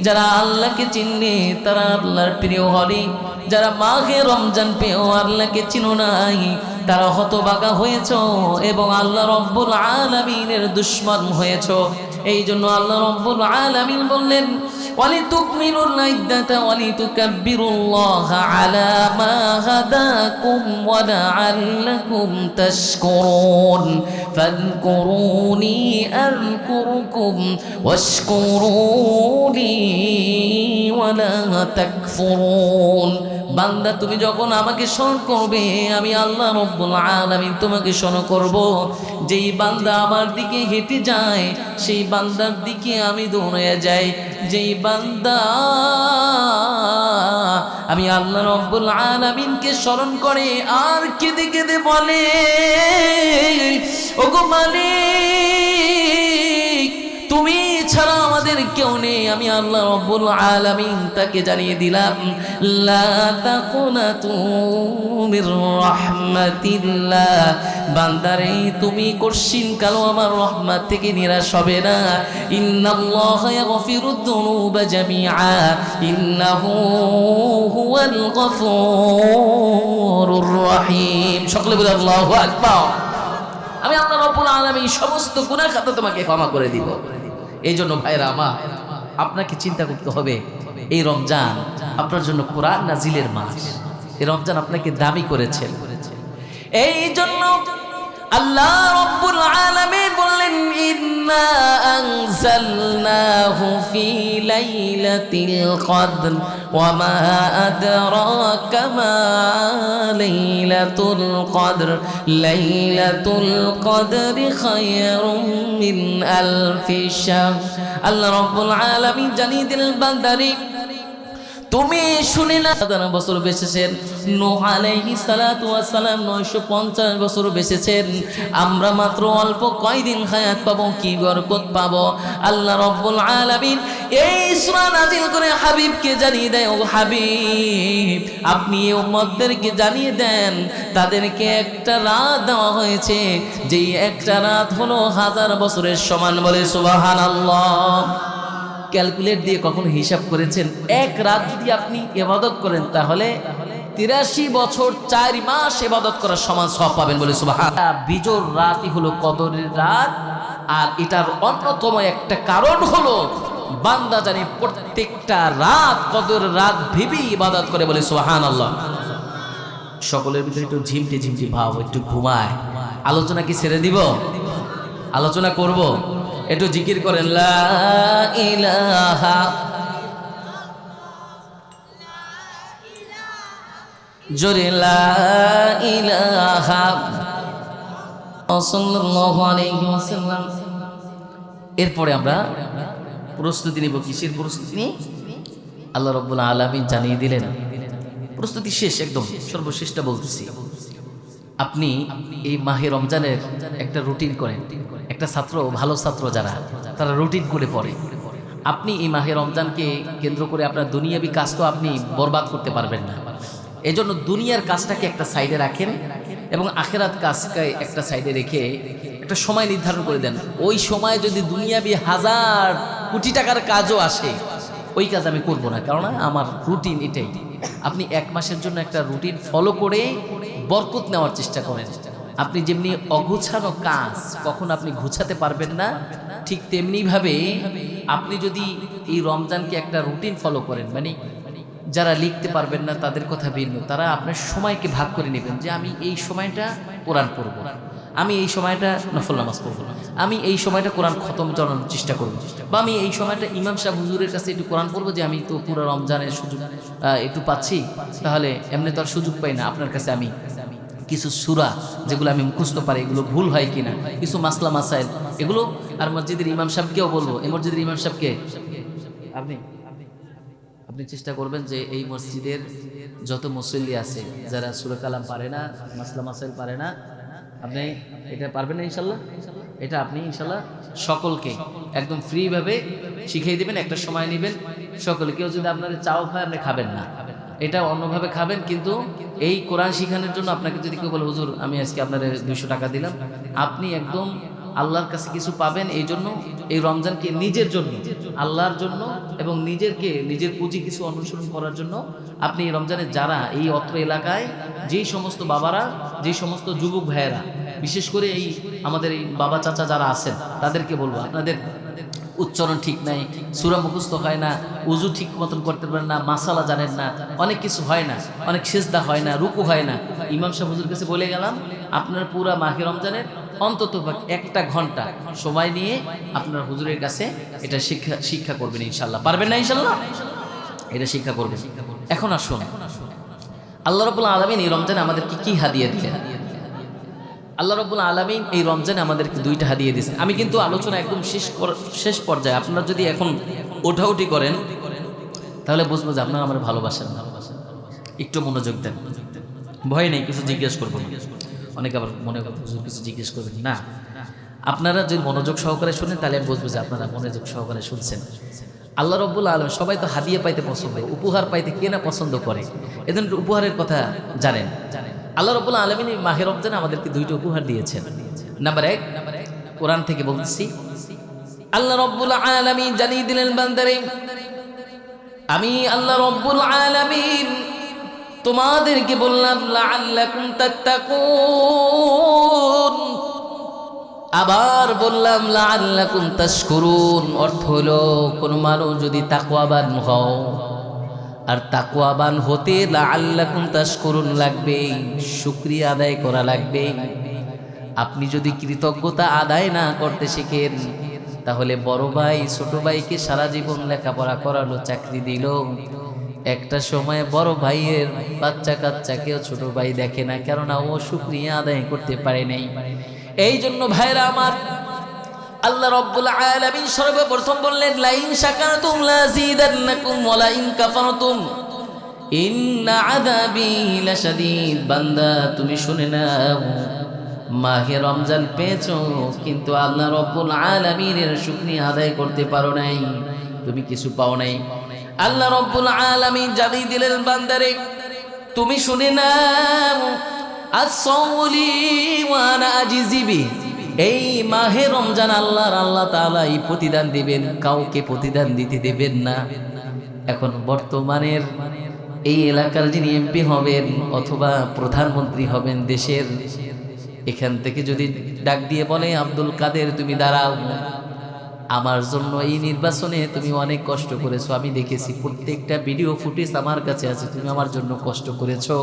যারা আল্লাহকে চিনলে তারা আল্লাহর প্রিয় হবে যারা মাহে রমজান পেও আল্লাহকে চিনো নাই তারা হতভাগা হয়েছো এবং আল্লাহ রাব্বুল আলামিনের দুশমন হয়েছো এই জন্য আল্লাহ রাব্বুল আলামিন বললেন ولتكملوا العدة ولتكبروا الله على ما هداكم ولعلكم تشكرون فاذكروني أذكركم واشكروا لي ولا تكفرون বান্দা তুমি যখন আমাকে স্মরণ করবে আমি আল্লাহ রাব্বুল আলামিন তোমাকে স্মরণ করব যেই বান্দা আমার দিকে হেঁটে যায় সেই বান্দার দিকে আমি দৌড়ে যাই যেই বান্দা আমি আল্লাহ রাব্বুল আলামিনকে স্মরণ করে আর কেঁদে কেঁদে বলে ওগো মালিক তুমি ছাড়া আমাদের কেউ নেই আমি আল্লাহ রাব্বুল আলামিন তাকে জানিয়ে দিলাম লা তাকুনাতু মির রাহমাতিল্লাহ বান্দারে তুমি কঠিন কালো আমার রহমত থেকে নিরাশ হবে না ইন্নাল্লাহা ইয়াগফিরুদ যুনুবা জামিআ ইন্নাহু হুয়াল গফুরুর রহিম সকলে বলে আল্লাহু আকবার আমি আল্লাহ রাব্বুল আলামিন সমস্ত গুনাহ খাতা তোমাকে ক্ষমা করে দিব এই জন্য ভাইরা আমার আপনাকে চিন্তা করতে হবে এই রমজান আপনার জন্য কোরআন নাজিলের মাস এই রমজান আপনাকে দামি করেছেন এই জন্য আল্লাহ রাব্বুল আলামিন বললেন ইন্না আনজালনাহু ফি লাইলাতিল কদর ওয়া মা আদরাকা মা লাইলাতুল কদর লাইলাতুল কদরি খায়রুম মিন আলফি শাহর আল্লাহ রাব্বুল আলামিন জানিয়ে দিলেন বান্দারে তুমি শুনে না 1000 বছর বেঁচেছেন নূহ আলাইহিস সালাতু ওয়াস সালাম 950 বছর বেঁচেছেন আমরা মাত্র অল্প কয়দিন হায়াত পাবো কি বরকত পাবো আল্লাহ রাব্বুল আলামিন এই সূরা নাজিল করে হাবিবকে জানিয়ে দেয় ও হাবিব আপনি এই উম্মতদেরকে জানিয়ে দেন তাদেরকে একটা রাত দেওয়া হয়েছে যেই একটা রাত হলো 1000 বছরের সমান বলে সুবহানাল্লাহ ক্যালকুলেট দিয়ে কখনো হিসাব করেছেন এক রাত যদি আপনি ইবাদত করেন তাহলে 83 বছর 4 মাস ইবাদত করার সমান সওয়াব পাবেন বলে সুবহানাল্লাহ বিজোর রাতই হলো কদরের রাত আর এটার অন্যতম একটা কারণ হলো বান্দা জানি প্রত্যেকটা রাত কদরের রাত ভেবে ইবাদত করে বলে সুবহানাল্লাহ সকলের ভিতরে একটু ঝিমটে ঝিমটি ভাব একটু ঘুমায় আলোচনা কি ছেড়ে দিব আলোচনা করব একটু জিকির করেন লা ইলাহা জোরে লা ইলাহা সাল্লাল্লাহু আলাইহি ওয়াসাল্লাম এরপরে আমরা প্রস্তুতি নিব কিসের প্রস্তুতি নিয়ে আল্লাহ রাব্বুল আলামিন জানিয়ে দিলেন প্রস্তুতি শেষ একদম সর্বশেষটা বলতেছি আপনি এই মাহে রমজানের একটা রুটিন করেন একটা ছাত্র ভালো ছাত্র যারা তারা রুটিন করে পড়ে আপনি এই মাহে রমজানকে কেন্দ্র করে আপনার দুনিয়াবি কাজ তো আপনি বরবাদ করতে পারবেন না এজন্য দুনিয়ার কাজটাকে একটা সাইডে রাখেন এবং আখিরাত কাজকে একটা সাইডে রেখে একটা সময় নির্ধারণ করে দেন ওই সময় যদি দুনিয়াবি 1000 কোটি টাকার কাজও আসে ওই কাজ আমি করব না কারণ আমার রুটিন এটাই আপনি এক মাসের জন্য একটা রুটিন ফলো করে বরকত নেওয়ার চেষ্টা করেন আপনি যেমনি অগুছানো কাজ কখন আপনি গুছাতে পারবেন না ঠিক তেমনি ভাবে আপনি যদি এই রমজানকে একটা রুটিন ফলো করেন মানে যারা লিখতে পারবেন না তাদের কথা ভিন্ন তারা আপনার সময়কে ভাগ করে নেবেন যে আমি এই সময়টা কোরআন পড়ব আমি এই সময়টা নফল নামাজ পড়ব আমি এই সময়টা কোরআন খতম করার চেষ্টা করব বা আমি এই সময়টা ইমাম সাহেব হুজুরের কাছে একটু কোরআন পড়ব যে আমি তো পুরো রমজানের সুযোগ একটু পাচ্ছি তাহলে এমনি তো আর সুযোগ পাই না আপনার কাছে আমি কিছু সূরা যেগুলো আমি মুখস্থ পারি এগুলো ভুল হয় কিনা, কিছু মাসলা মাসাইল এগুলো। আর মসজিদের ইমাম সাহেবকেও বলবো, এই মসজিদের ইমাম সাহেবকে আপনি আপনি চেষ্টা করবেন যে এই মসজিদের যত মুসল্লি আছে যারা সূরা কালাম পারে না, মাসলা মাসাইল পারে না, আপনি এটা পারবেন না ইনশাল্লাহ, এটা আপনি ইনশাল্লাহ সকলকে একদম ফ্রিভাবে শিখিয়ে দেবেন। একটা সময় নেবেন সকলে, কেউ যদি আপনাদের চাও খায় আপনি খাবেন না, এটা অন্যভাবে খাবেন। কিন্তু এই কোরআন শিখানোর জন্য আপনাকে যদি কেউ বলে হুজুর আমি আজকে আপনাদের 200 টাকা দিলাম, আপনি একদম আল্লাহর কাছে কিছু পাবেন। এই জন্য এই রমজানকে নিজের জন্য, আল্লাহর জন্য এবং নিজের পুঁজি কিছু অনুসরণ করার জন্য আপনি এই রমজানে যারা এই অত্র এলাকায় যেই সমস্ত বাবারা, যেই সমস্ত যুবক ভাইয়েরা, বিশেষ করে এই আমাদের এই বাবা চাচা যারা আছেন তাদেরকে বলবো, আপনাদের উচ্চারণ ঠিক নাই, সূরা মুখস্থ হয় না, উজু ঠিক মতন করতে পারেন না, মাসালা জানেন না, অনেক কিছু হয় না, অনেক সিজদা হয় না, রুকু হয় না। ইমাম সাহেব হুজুর কাছে বলে গেলাম আপনার পুরা মাহে রমজানের অন্তত 1 ঘন্টা সময় নিয়ে আপনার হুজুরের কাছে এটা শিক্ষা করবেন ইনশাল্লাহ। পারবেন না ইনশাল্লাহ? এটা শিক্ষা করবেন। এখন আসুন, আল্লাহ রাব্বুল আলামিন এই রমজানে আমাদেরকে কি হাদিয়া দিলেন? আল্লাহ রাব্বুল আলামিন এই রমজানে আমাদেরকে 2টা হাদিয়া দিয়েছেন। আমি কিন্তু আলোচনা একদম শেষ পর্যায়ে, আপনারা যদি এখন ওঠাউঠি করেন তাহলে বুঝবো যে আপনারা আমার ভালোবাসেন না। একটু মনোযোগ দেন, ভয় নেই, কিছু জিজ্ঞেস করবো না। অনেকে আবার মনে করতে হুজুর কিছু জিজ্ঞেস করবেন না, আপনারা যদি মনোযোগ সহকারে শুনেন তাহলে আমি বুঝবো যে আপনারা মনোযোগ সহকারে শুনছেন। আল্লাহ রাব্বুল আলামিন, সবাই তো হাদিয়া পাইতে পছন্দ, উপহার পাইতে কে না পছন্দ করে, এজন্য উপহারের কথা জানেন। আল্লাহ রাব্বুল আলামিন এই মাহে রমজানে আমাদেরকে 2টা উপহার দিয়েছেন। নাম্বার 1, কোরআন থেকে বলতেছি, আল্লাহ রাব্বুল আলামিন জানিয়ে দিলেন বান্দারে, আমি আল্লাহ রাব্বুল আলামিন তোমাদেরকে বললাম লাআল্লাকুম তাত্তাকুন, আবার বললাম লাআল্লাকুম তাশকুরুন। অর্থ হলো কোন মানুষ যদি তাকওয়াবান হও, আর তাকওয়াবান হতে লাআল্লাকুম তাশকুরুন লাগবে, শুকরিয়া আদায় করা লাগবে। আপনি যদি কৃতজ্ঞতা আদায় না করতে শিখেন তাহলে বড় ভাই ছোট ভাইকে সারা জীবন লেখাপড়া করালো, চাকরি দিল, একটা সময় বড় ভাইয়ের বাচ্চা কাচ্চাকেও ছোট ভাই দেখে না, কেননা ও শুকরিয়া আদায় করতে পারে নাই। এই জন্য ভাইরা আমার, আল্লাহ রাব্বুল আলামিন সর্বপ্রথম বললেন লাইন শাকারতুম লাযীদান্নাকুম ওয়া লাইন কাফারতুম ইন্না আযাবি লাশাদীদ। বান্দা তুমি শুনে নাও, মাহে রমজান পেয়েছো কিন্তু আল্লাহ রাব্বুল আলামিনের শুকরিয়া আদায় করতে পারো নাই, তুমি কিছু পাও নাই। আল্লাহ রাব্বুল আলামিন জানিয়ে দিলেন বান্দারে তুমি শুনে নাও, আস-সাওলি ওয়া আনা আজিজি বি, এই মাহে রমজান আল্লাহ তাআলা এই প্রতিদান দিবেন, কাউকে প্রতিদান দিতে দেবেন না। এখন বর্তমানের এই এলাকার যিনি এমপি হবেন অথবা প্রধানমন্ত্রী হবেন দেশের, এখান থেকে যদি ডাক দিয়ে বলে আব্দুল কাদের তুমি দাঁড়াও, আমার জন্য এই নির্বাচনে তুমি অনেক কষ্ট করেছো, আমি দেখেছি প্রত্যেকটা ভিডিও ফুটেজ আমার কাছে আছে, তুমি আমার জন্য কষ্ট করেছো।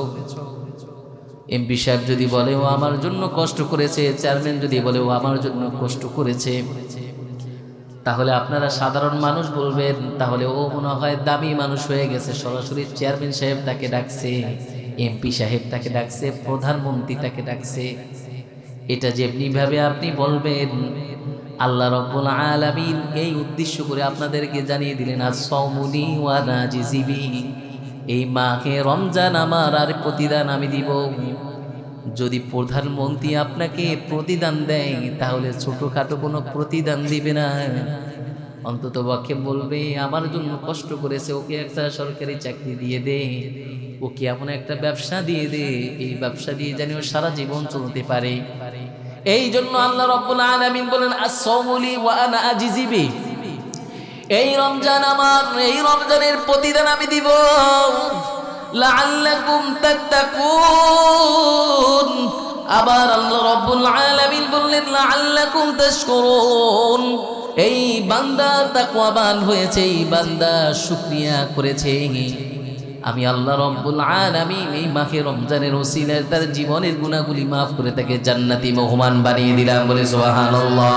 এমপি সাহেব যদি বলে ও আমার জন্য কষ্ট করেছে, চেয়ারম্যান যদি বলে ও আমার জন্য কষ্ট করেছে, তাহলে আপনারা সাধারণ মানুষ বলবেন তাহলে ও মনে হয় দামি মানুষ হয়ে গেছে, সরাসরি চেয়ারম্যান সাহেব তাকে ডাকছে, এমপি সাহেব তাকে ডাকছে, প্রধানমন্ত্রী তাকে ডাকছে। এটা যেমনিভাবে আপনি বলবেন, আল্লাহ রাব্বুল আলামিন এই উদ্দেশ্য করে আপনাদেরকে জানিয়ে দিলেন আস-সাওমুনি ওয়া নাজিজি বি, এই মাহে রমজান আমার আর প্রতিদান আমি দিব। যদি প্রধানমন্ত্রী আপনাকে প্রতিদান দেয় তাহলে ছোটখাটো কোনো প্রতিদান দিবে না, অন্তত পক্ষে বলবে আমার জন্য কষ্ট করেছে, ওকে একটা সরকারি চাকরি দিয়ে দে, ওকে এমন একটা ব্যবসা দিয়ে দে, এই ব্যবসা দিয়ে যেন ও সারা জীবন চলতে পারে। এই জন্য আল্লাহ রাব্বুল আলামিন বলেন আস-সাওমুলি ওয়া আনা আজিজি বি, এই রমজান আমার, এই রমজানের প্রতিদান আমি দিব। লাআল্লাকুম তাত্তাকুন, আবার আল্লাহ রাব্বুল আলামিন বললেন লাআল্লাকুম তাশকুরুন, এই বান্দা তাকওয়াবান হয়েছে, এই বান্দা শুকরিয়া করেছে, আমি আল্লাহ রাব্বুল আলামিন এই মাহে রমজানের ওসিলায় তার জীবনের গুনাহগুলি মাফ করে তাকে জান্নাতি মেহমান বানিয়ে দিলাম। বলে সুবহানাল্লাহ।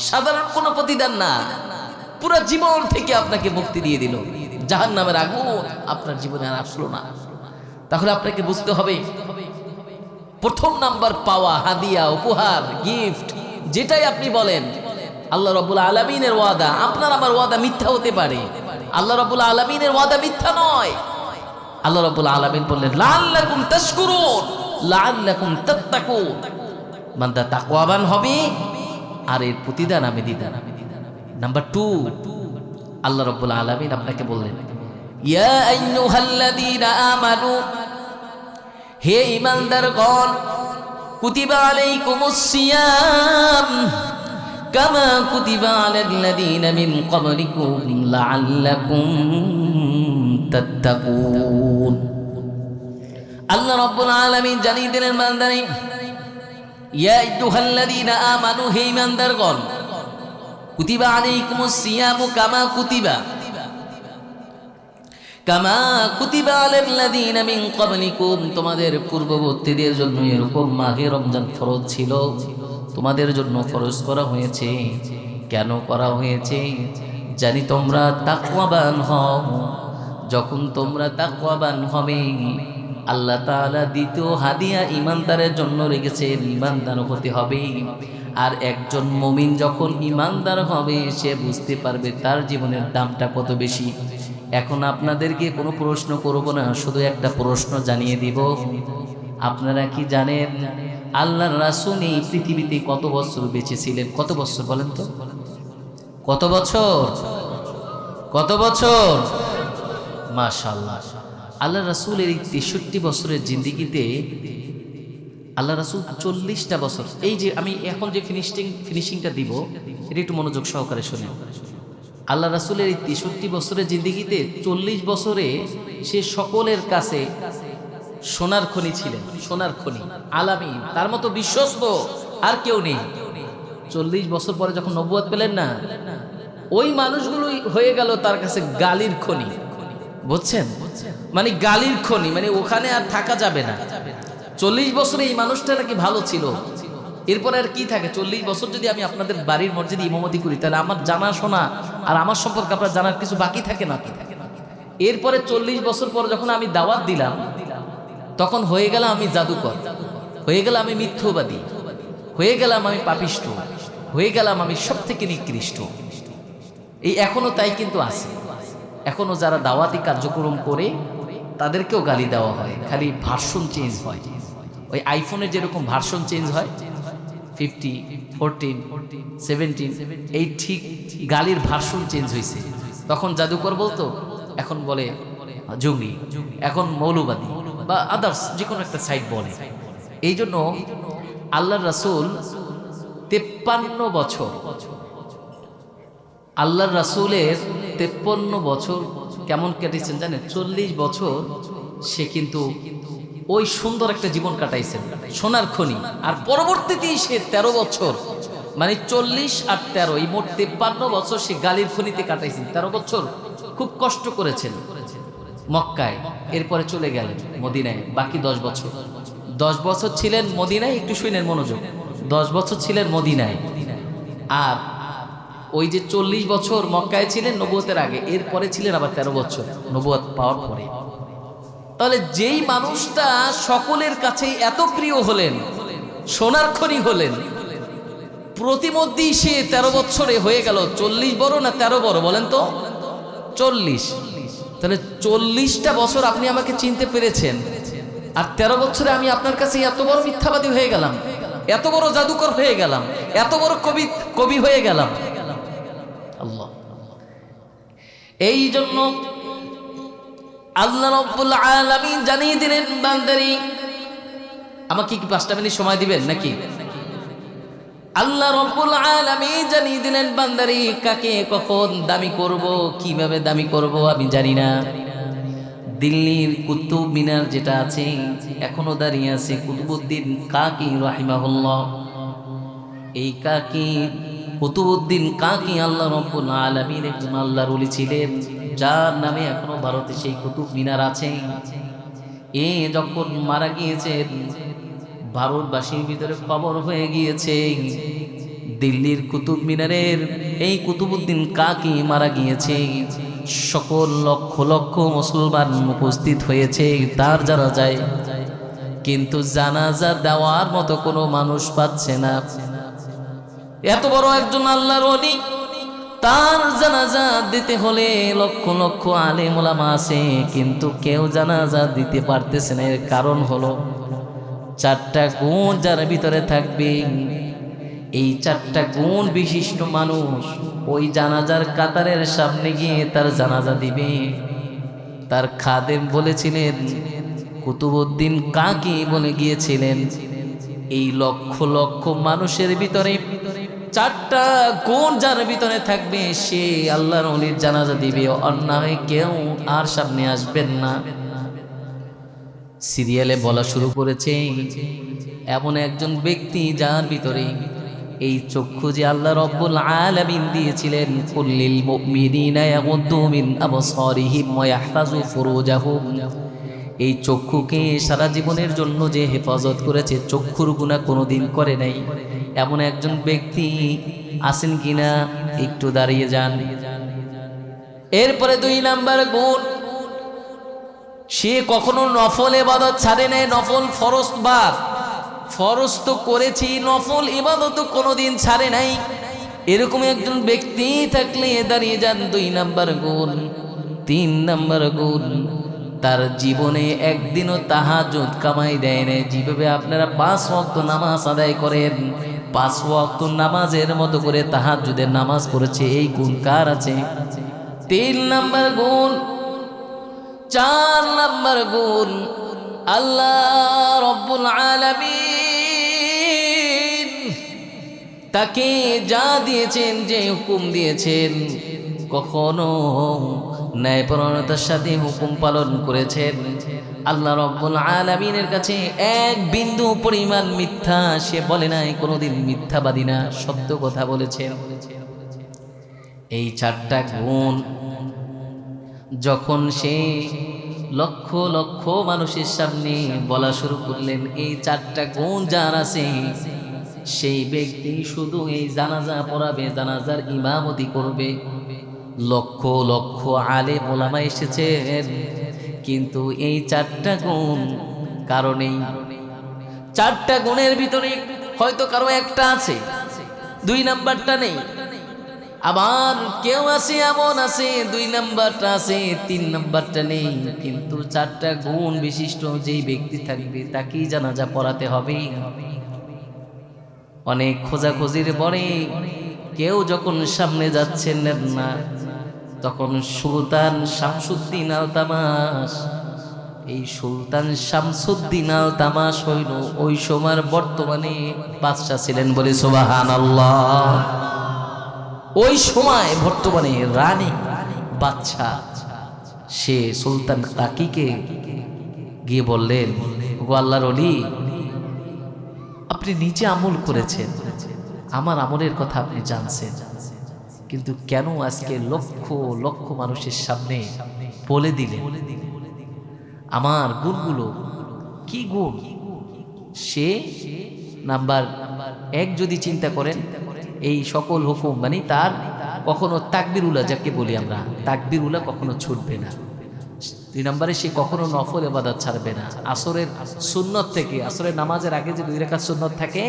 সাধারণ কোনো প্রতিদান না, পুরো জীবন থেকে আপনাকে মুক্তি দিয়ে দিল, জাহান্নামের আগুন আপনার জীবনে আর আসলো না। তাহলে আপনাকে বুঝতে হবে প্রথম নাম্বার পাওয়া হাদিয়া, উপহার, গিফট, যেটাই আপনি বলেন, আল্লাহ রাব্বুল আলামিনের ওয়াদা। আপনার আমার ওয়াদা মিথ্যা হতে পারে, আল্লাহ রাব্বুল আলামিনের ওয়াদা মিথ্যা নয়। আল্লাহ রাব্বুল আলামিন বললেন লাআল্লাকুম তাশকুরুন লাআল্লাকুম তাত্তাকুন, বান্দা তাকওয়াবান হবে আর এর প্রতিদান আমি দিব। নাম্বার 2, আল্লাহ রাব্বুল আলামিন আপনাকে বললেন ইয়া আইয়ুহাল্লাযীনা আমানু, হে ঈমানদারগণ, কুতিবা আলাইকুমুস সিয়াম কামা কুতিবা আলাল্লাযীনা মিন ক্বাবলিকুম লাআল্লাকুম তাত্তাকুন। আল্লাহ রাব্বুল আলামিন জানিয়ে দিলেন বান্দারে, ইয়া আইয়ুহাল্লাযীনা আমানু, হে ঈমানদারগণ, কুতিবা আলাইকুমুস সিয়ামু কামা কুতিবা আলাল্লাযীনা মিন ক্বাবলিকুম, তোমাদের পূর্ববর্তীদের জন্য এরকম মাহে রমজান ফরজ ছিল, তোমাদের জন্য ফরজ করা হয়েছে। কেন করা হয়েছে? জানি তোমরা তাকওয়াবান হও। যখন তোমরা তাকওয়াবান হবে, আল্লাহ তাআলা দ্বিতীয় হাদিয়া ঈমানদারের জন্য রেখেছেন, ঈমানদার হতে হবে। আর একজন মুমিন যখন ঈমানদার হবে, সে বুঝতে পারবে তার জীবনের দামটা কত বেশি। এখন আপনাদেরকে কোনো প্রশ্ন করব না, শুধু একটা প্রশ্ন জানিয়ে দিব। আপনারা কি জানেন আল্লাহর রাসূল এই পৃথিবীতে কত বছর বেঁচে ছিলেন? কত বছর বলেন তো? কত বছর? কত বছর? মাশাআল্লাহ। আল্লাহর রাসূলের এই 63 বছরের জিন্দেগিতে আল্লাহ রাসূল 40টা বছর, এই যে আমি এখন যে ফিনিশিংটা দিব, এটা একটু মনোযোগ সহকারে শুনেন। আল্লাহ রাসূলের এই 63 বছরের জিন্দেগিতে 40 বছরে সে সকলের কাছে সোনার খনি ছিলেন, সোনার খনি, আলামিন, তার মতো বিশ্বস্ত আর কেউ নেই। 40 বছর পরে যখন নবুয়ত পেলেন না, ওই মানুষগুলোই হয়ে গেল তার কাছে গালির খনি। বুঝছেন? মানে গালির খনি, মানে ওখানে আর থাকা যাবে না। 40 বছরে এই মানুষটা নাকি ভালো ছিল, এরপরে আর কি থাকে? 40 বছর যদি আমি আপনাদের বাড়ির মসজিদে ইমামতি করি, তাহলে আমার জানাশোনা আর আমার সম্পর্কে আপনার জানার কিছু বাকি থাকে না। এরপরে 40 বছর পর যখন আমি দাওয়াত দিলাম, তখন হয়ে গেলাম আমি জাদুকর, হয়ে গেলাম আমি মিথ্যবাদী, হয়ে গেলাম আমি পাপিষ্ঠ, হয়ে গেলাম আমি সব থেকে নিকৃষ্ট। এই এখনো তাই কিন্তু আছে। এখনো যারা দাওয়াতি কার্যক্রম করে তাদেরকেও গালি দেওয়া হয়, খালি ভার্সন চেঞ্জ হয়। ওই আইফোনের যেরকম ভার্সন চেঞ্জ হয়, 50, 14, 17, এই ঠিক গালির ভার্সন চেঞ্জ হয়েছে। তখন জাদুকর বলতো, এখন বলে জঙ্গি, এখন মৌলবাদী বা আদার্স যে কোনো একটা সাইড বলে। এই জন্য আল্লাহর রাসূল 53 বছর, আল্লাহর রাসূলের 53 বছর কেমন কেটেছেন জানেন? 40 বছর সে কিন্তু ওই সুন্দর একটা জীবন কাটাইছেন, সোনার খনি। আর পরবর্তীতেই সে 13 বছর, মানে 40 আর 13, এই মোট 53 বছর সে গালির খনিতে কাটাইছেন। 13 বছর খুব কষ্ট করেছেন মক্কায়, এরপরে চলে গেলেন মদিনায়। বাকি 10 বছর, 10 বছর ছিলেন মদিনায়। একটু শুনেন মনোযোগ, 10 বছর ছিলেন মদিনায়। আর ওই যে 40 বছর মক্কায় ছিলেন নবুয়তের আগে, এরপরে ছিলেন আবার 13 বছর নবুয়ত পাওয়ার পরে। তাহলে যেই মানুষটা সকলের কাছেই এত প্রিয় হলেন, সোনার খনি হলেন, প্রতিমধ্যেই সে 13 বছরে হয়ে গেল। 40 বড় না 13 বড় বলেন তো? 40। তাহলে 40টা বছর আপনি আমাকে চিনতে পেরেছেন, আর 13 বছরে আমি আপনার কাছে এত বড় মিথ্যাবাদী হয়ে গেলাম, এত বড় জাদুকর হয়ে গেলাম, এত বড় কবি হয়ে গেলাম। আল্লাহ, এই জন্য আল্লাহ রাব্বুল আলামিন জানিয়ে দিলেন বান্দারি, আমাকে কি 5টা মিনিট সময় দিবেন নাকি? আল্লাহ রাব্বুল আলামিন জানিয়ে দিলেন বান্দারি, কাকে কখন দামি করব, কিভাবে দামি করব আমি জানি না। দিল্লির কুতুব মিনার যেটা আছে, এখনো দাঁড়িয়ে আছে কুতুবউদ্দিন কাকি রাহিমাহুল্লাহ। এই কাকি কুতুবউদ্দিন কাকি আল্লাহ রাব্বুল আলামিন একজন আল্লাহর ওলি ছিলেন, যার নামে এখনো ভারতে সেই কুতুব মিনার আছে। এ যখন মারা গিয়েছেন, ভারতবাসীর ভিতরে খবর হয়ে গিয়েছে দিল্লির কুতুব মিনারের এই কুতুবউদ্দিন কাকি মারা গিয়েছে। সকল লক্ষ লক্ষ মুসলমান উপস্থিত হয়েছে তার জানাজায়। কিন্তু জানাজা দেওয়ার মতো কোনো মানুষ পাচ্ছে না। এত বড় একজন আল্লাহর ওলি, তার জানাজা দিতে হলে লক্ষ লক্ষ আলেম ওলামা আছে, কিন্তু কেউ জানাজা দিতে পারতেছে না। এর কারণ হলো চারটা গুণ যার ভিতরে থাকবে। এই চারটা গুণ বিশিষ্ট মানুষ ওই জানাজার কাতারের সামনে গিয়ে তার জানাজা দিবে। তার খাদেম বলেছিলেন, কুতুবউদ্দিন কাকি বলে গিয়েছিলেন, এই লক্ষ লক্ষ মানুষের ভিতরে চারটা গুণ যার ভিতরে থাকবে সে আল্লাহর ওলির জানাজা দিবে, অন্যায় কেউ আর সামনে আসবেন না। সিরিয়ালে বলা শুরু করেছে এমন একজন ব্যক্তি যার ভিতরে এই চক্ষু যে আল্লাহ রব্বুল আলামিন দিয়েছিলেন, কুল্লিল মুমিনিনা ইয়াগুদ্দু মিন আবসারিহিম ওয়া ইয়াহফাযু ফুরুজাহুম। এই চক্ষুকে সারা জীবনের জন্য যে হেফাজত করেছে, চক্ষুর গুনাহ কোনোদিন করে নাই, এমন একজন ব্যক্তি আছেন কিনা একটু দাঁড়িয়ে যান। এরপরে 2 নাম্বার গুণ, সে কখনো নফল ইবাদত ছাড়ে নাই। নফল ফরজ বাদ, ফরজ তো করেছি, নফল ইবাদত কোনোদিন ছাড়ে নাই। এরকম একজন ব্যক্তি থাকলে দাঁড়িয়ে যান। 2 নাম্বার গুণ। 3 নাম্বার গুণ, তার জীবনে একদিনও তাহাজ্জুদ কামাই দেয় না। যেভাবে আপনারা 5 ওয়াক্ত নামাজ আদায় করেন, 5 ওয়াক্ত নামাজের মতো করে তাহাজ্জুদের নামাজ পড়েছে, এই গুণ কার আছে? 3 নাম্বার গুণ। 4 নাম্বার গুণ, আল্লাহ রব্বুল আলামিন তাকে যা দিয়েছেন, যে হুকুম দিয়েছেন, কখনো ন্যায়পরায়ণতার সাথে হুকুম পালন করেছেন। আল্লাহ রব্বুল আলামিনের কাছে এক বিন্দু পরিমাণ মিথ্যা সে বলে নাই, কোনোদিন মিথ্যাবাদী না, সত্য কথা বলেছেন। এই 4টা গুণ যখন সে লক্ষ লক্ষ মানুষের সামনে বলা শুরু করলেন, এই 4টা গুণ যার আছে সেই ব্যক্তি শুধু এই জানাজা পড়াবে, জানাজার ইমামতি করবে। লক্ষ লক্ষ আলেম ওলামা এসেছেন, কিন্তু এই 4টা গুণ কারণেই, 4টা গুণের ভিতরে হয়তো কারো একটা আছে, 2 নাম্বারটা নেই। আবার কেউ আছে এমন আছে 2 নাম্বারটা আছে, 3 নাম্বারটা নেই। কিন্তু 4টা গুণ বিশিষ্ট যেই ব্যক্তি থাকবে তাকেই জানাজা পড়াতে হবে। অনেক খোঁজাখুঁজির পরে কেউ যখন সামনে যাচ্ছেন না, তখন সুলতান শামসুদ্দিন আলতামাশ, এই সুলতান শামসুদ্দিন আলতামাশ হইল ওই সময়ের বর্তমানে বাদশা ছিলেন, বলে সুবহানাল্লাহ। ওই সময় বর্তমানে রানী বাদশা, সে সুলতান কাকিকে গিয়ে বললেন, ওগো আল্লাহর ওলি, আপনি নিজে আমল করেছেন, আমার আমলের কথা আপনি জানছেন, কিন্তু কেন আজকে লক্ষ লক্ষ মানুষের সামনে বলে দিলেন আমার গুণগুলো? কি গুণ? সে নাম্বার 1 যদি চিন্তা করেন, এই সকল হুকুম মানে তার কখনো তাকবীরুল্লাহ, যাকে বলি আমরা তাকবীরুল্লাহ, কখনো ছুটবে না। 2 নম্বরে সে কখনো নফল ইবাদত ছাড়বে না। আসরের সুন্নত থেকে, আসরের নামাজের আগে যে 2 রাকাত সুন্নত থাকে,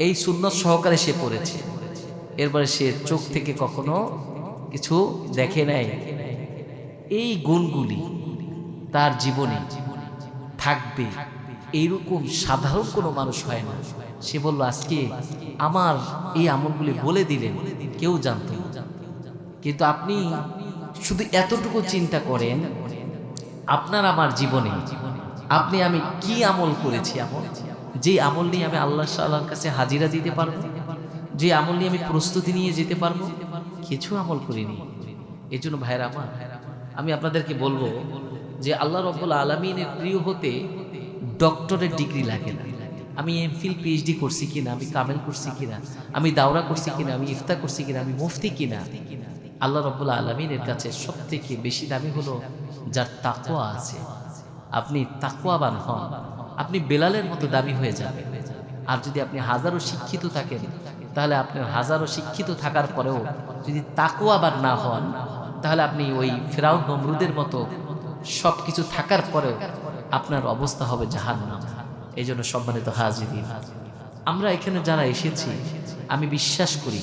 এই সুন্নত সহকারে সে পড়েছে। এরপরে সে চোখ থেকে কখনো কিছু দেখে নাই। এই গুণগুলি তার জীবনে থাকবে, এইরকম সাধারণ কোনো মানুষ হয় না। সে বলল, আজকে আমার এই আমলগুলি বলে দিলেন, কেউ জানত না। কিন্তু আপনি শুধু এতটুকু চিন্তা করেন, আপনার আমার জীবনে আপনি আমি কি আমল করেছি, যে আমল নিয়ে আমি আল্লাহ তাআলার কাছে হাজিরা দিতে পারবো, যে আমল নিয়ে আমি প্রস্তুতি নিয়ে যেতে পারবো, কিছু আমল করিনি। এই জন্য ভাইরা আমার, আমি আপনাদেরকে বলবো যে আল্লাহ রাব্বুল আলামিনের প্রিয় হতে ডক্টরের ডিগ্রি লাগে না। আমি এমফিল পিএইচডি করছি কিনা, আমি কামেল করছি কিনা, আমি দাওরা করছি কিনা, আমি ইফতা করছি কিনা, আমি মুফতি কিনা, আল্লাহ রাব্বুল আলামিনের কাছে সবথেকে বেশি দামি হলো যার তাকওয়া আছে। আপনি তাকওয়াবান হন, আপনি বেলালের মতো দামি হয়ে যাবেন। আর যদি আপনি হাজারো শিক্ষিত থাকেন, তাহলে আপনার হাজারো শিক্ষিত থাকার পরেও যদি তাকওয়াবান না হন, তাহলে আপনি ওই ফিরাউন নমরুদের মতো সব কিছু থাকার পরেও আপনার অবস্থা হবে জাহান্নাম। এই জন্য সম্মানিত হাজিরিন, আমরা এখানে যারা এসেছি, আমি বিশ্বাস করি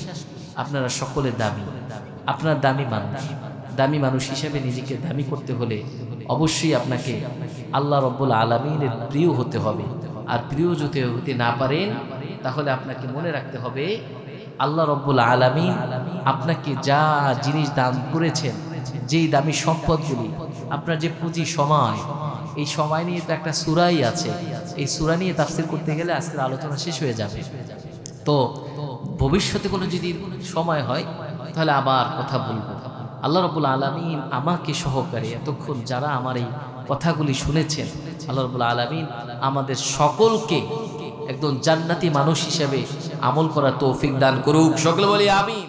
আপনারা সকলে দামি, আপনার দামি মানুষ। দামি মানুষ হিসেবে নিজেকে দামি করতে হলে অবশ্যই আপনাকে আল্লাহ রব্বুল আলামিনের প্রিয় হতে হবে। আর প্রিয় যদি হতে না পারেন, তাহলে আপনাকে মনে রাখতে হবে আল্লাহ রব্বুল আলামিন আপনাকে যা জিনিস দান করেছেন, যেই দামি সম্পদগুলি, আপনার যে পুঁজি সময়, এই সময় নিয়ে তো একটা সূরাই আছে। এই সূরা নিয়ে তাফসীর করতে গেলে আজকের আলোচনা শেষ হয়ে যাবে। তো ভবিষ্যতে কোনো যদি সময় হয় তাহলে আবার কথা বলবো। আল্লাহ রাব্বুল আলামিন আমাকে সহকারে এতক্ষণ যারা আমার এই কথাগুলি শুনেছেন, আল্লাহ রাব্বুল আলামিন আমাদের সকলকে একদম জান্নাতি মানুষ হিসেবে আমল করার তৌফিক দান করুক। সকলে বলি আমিন।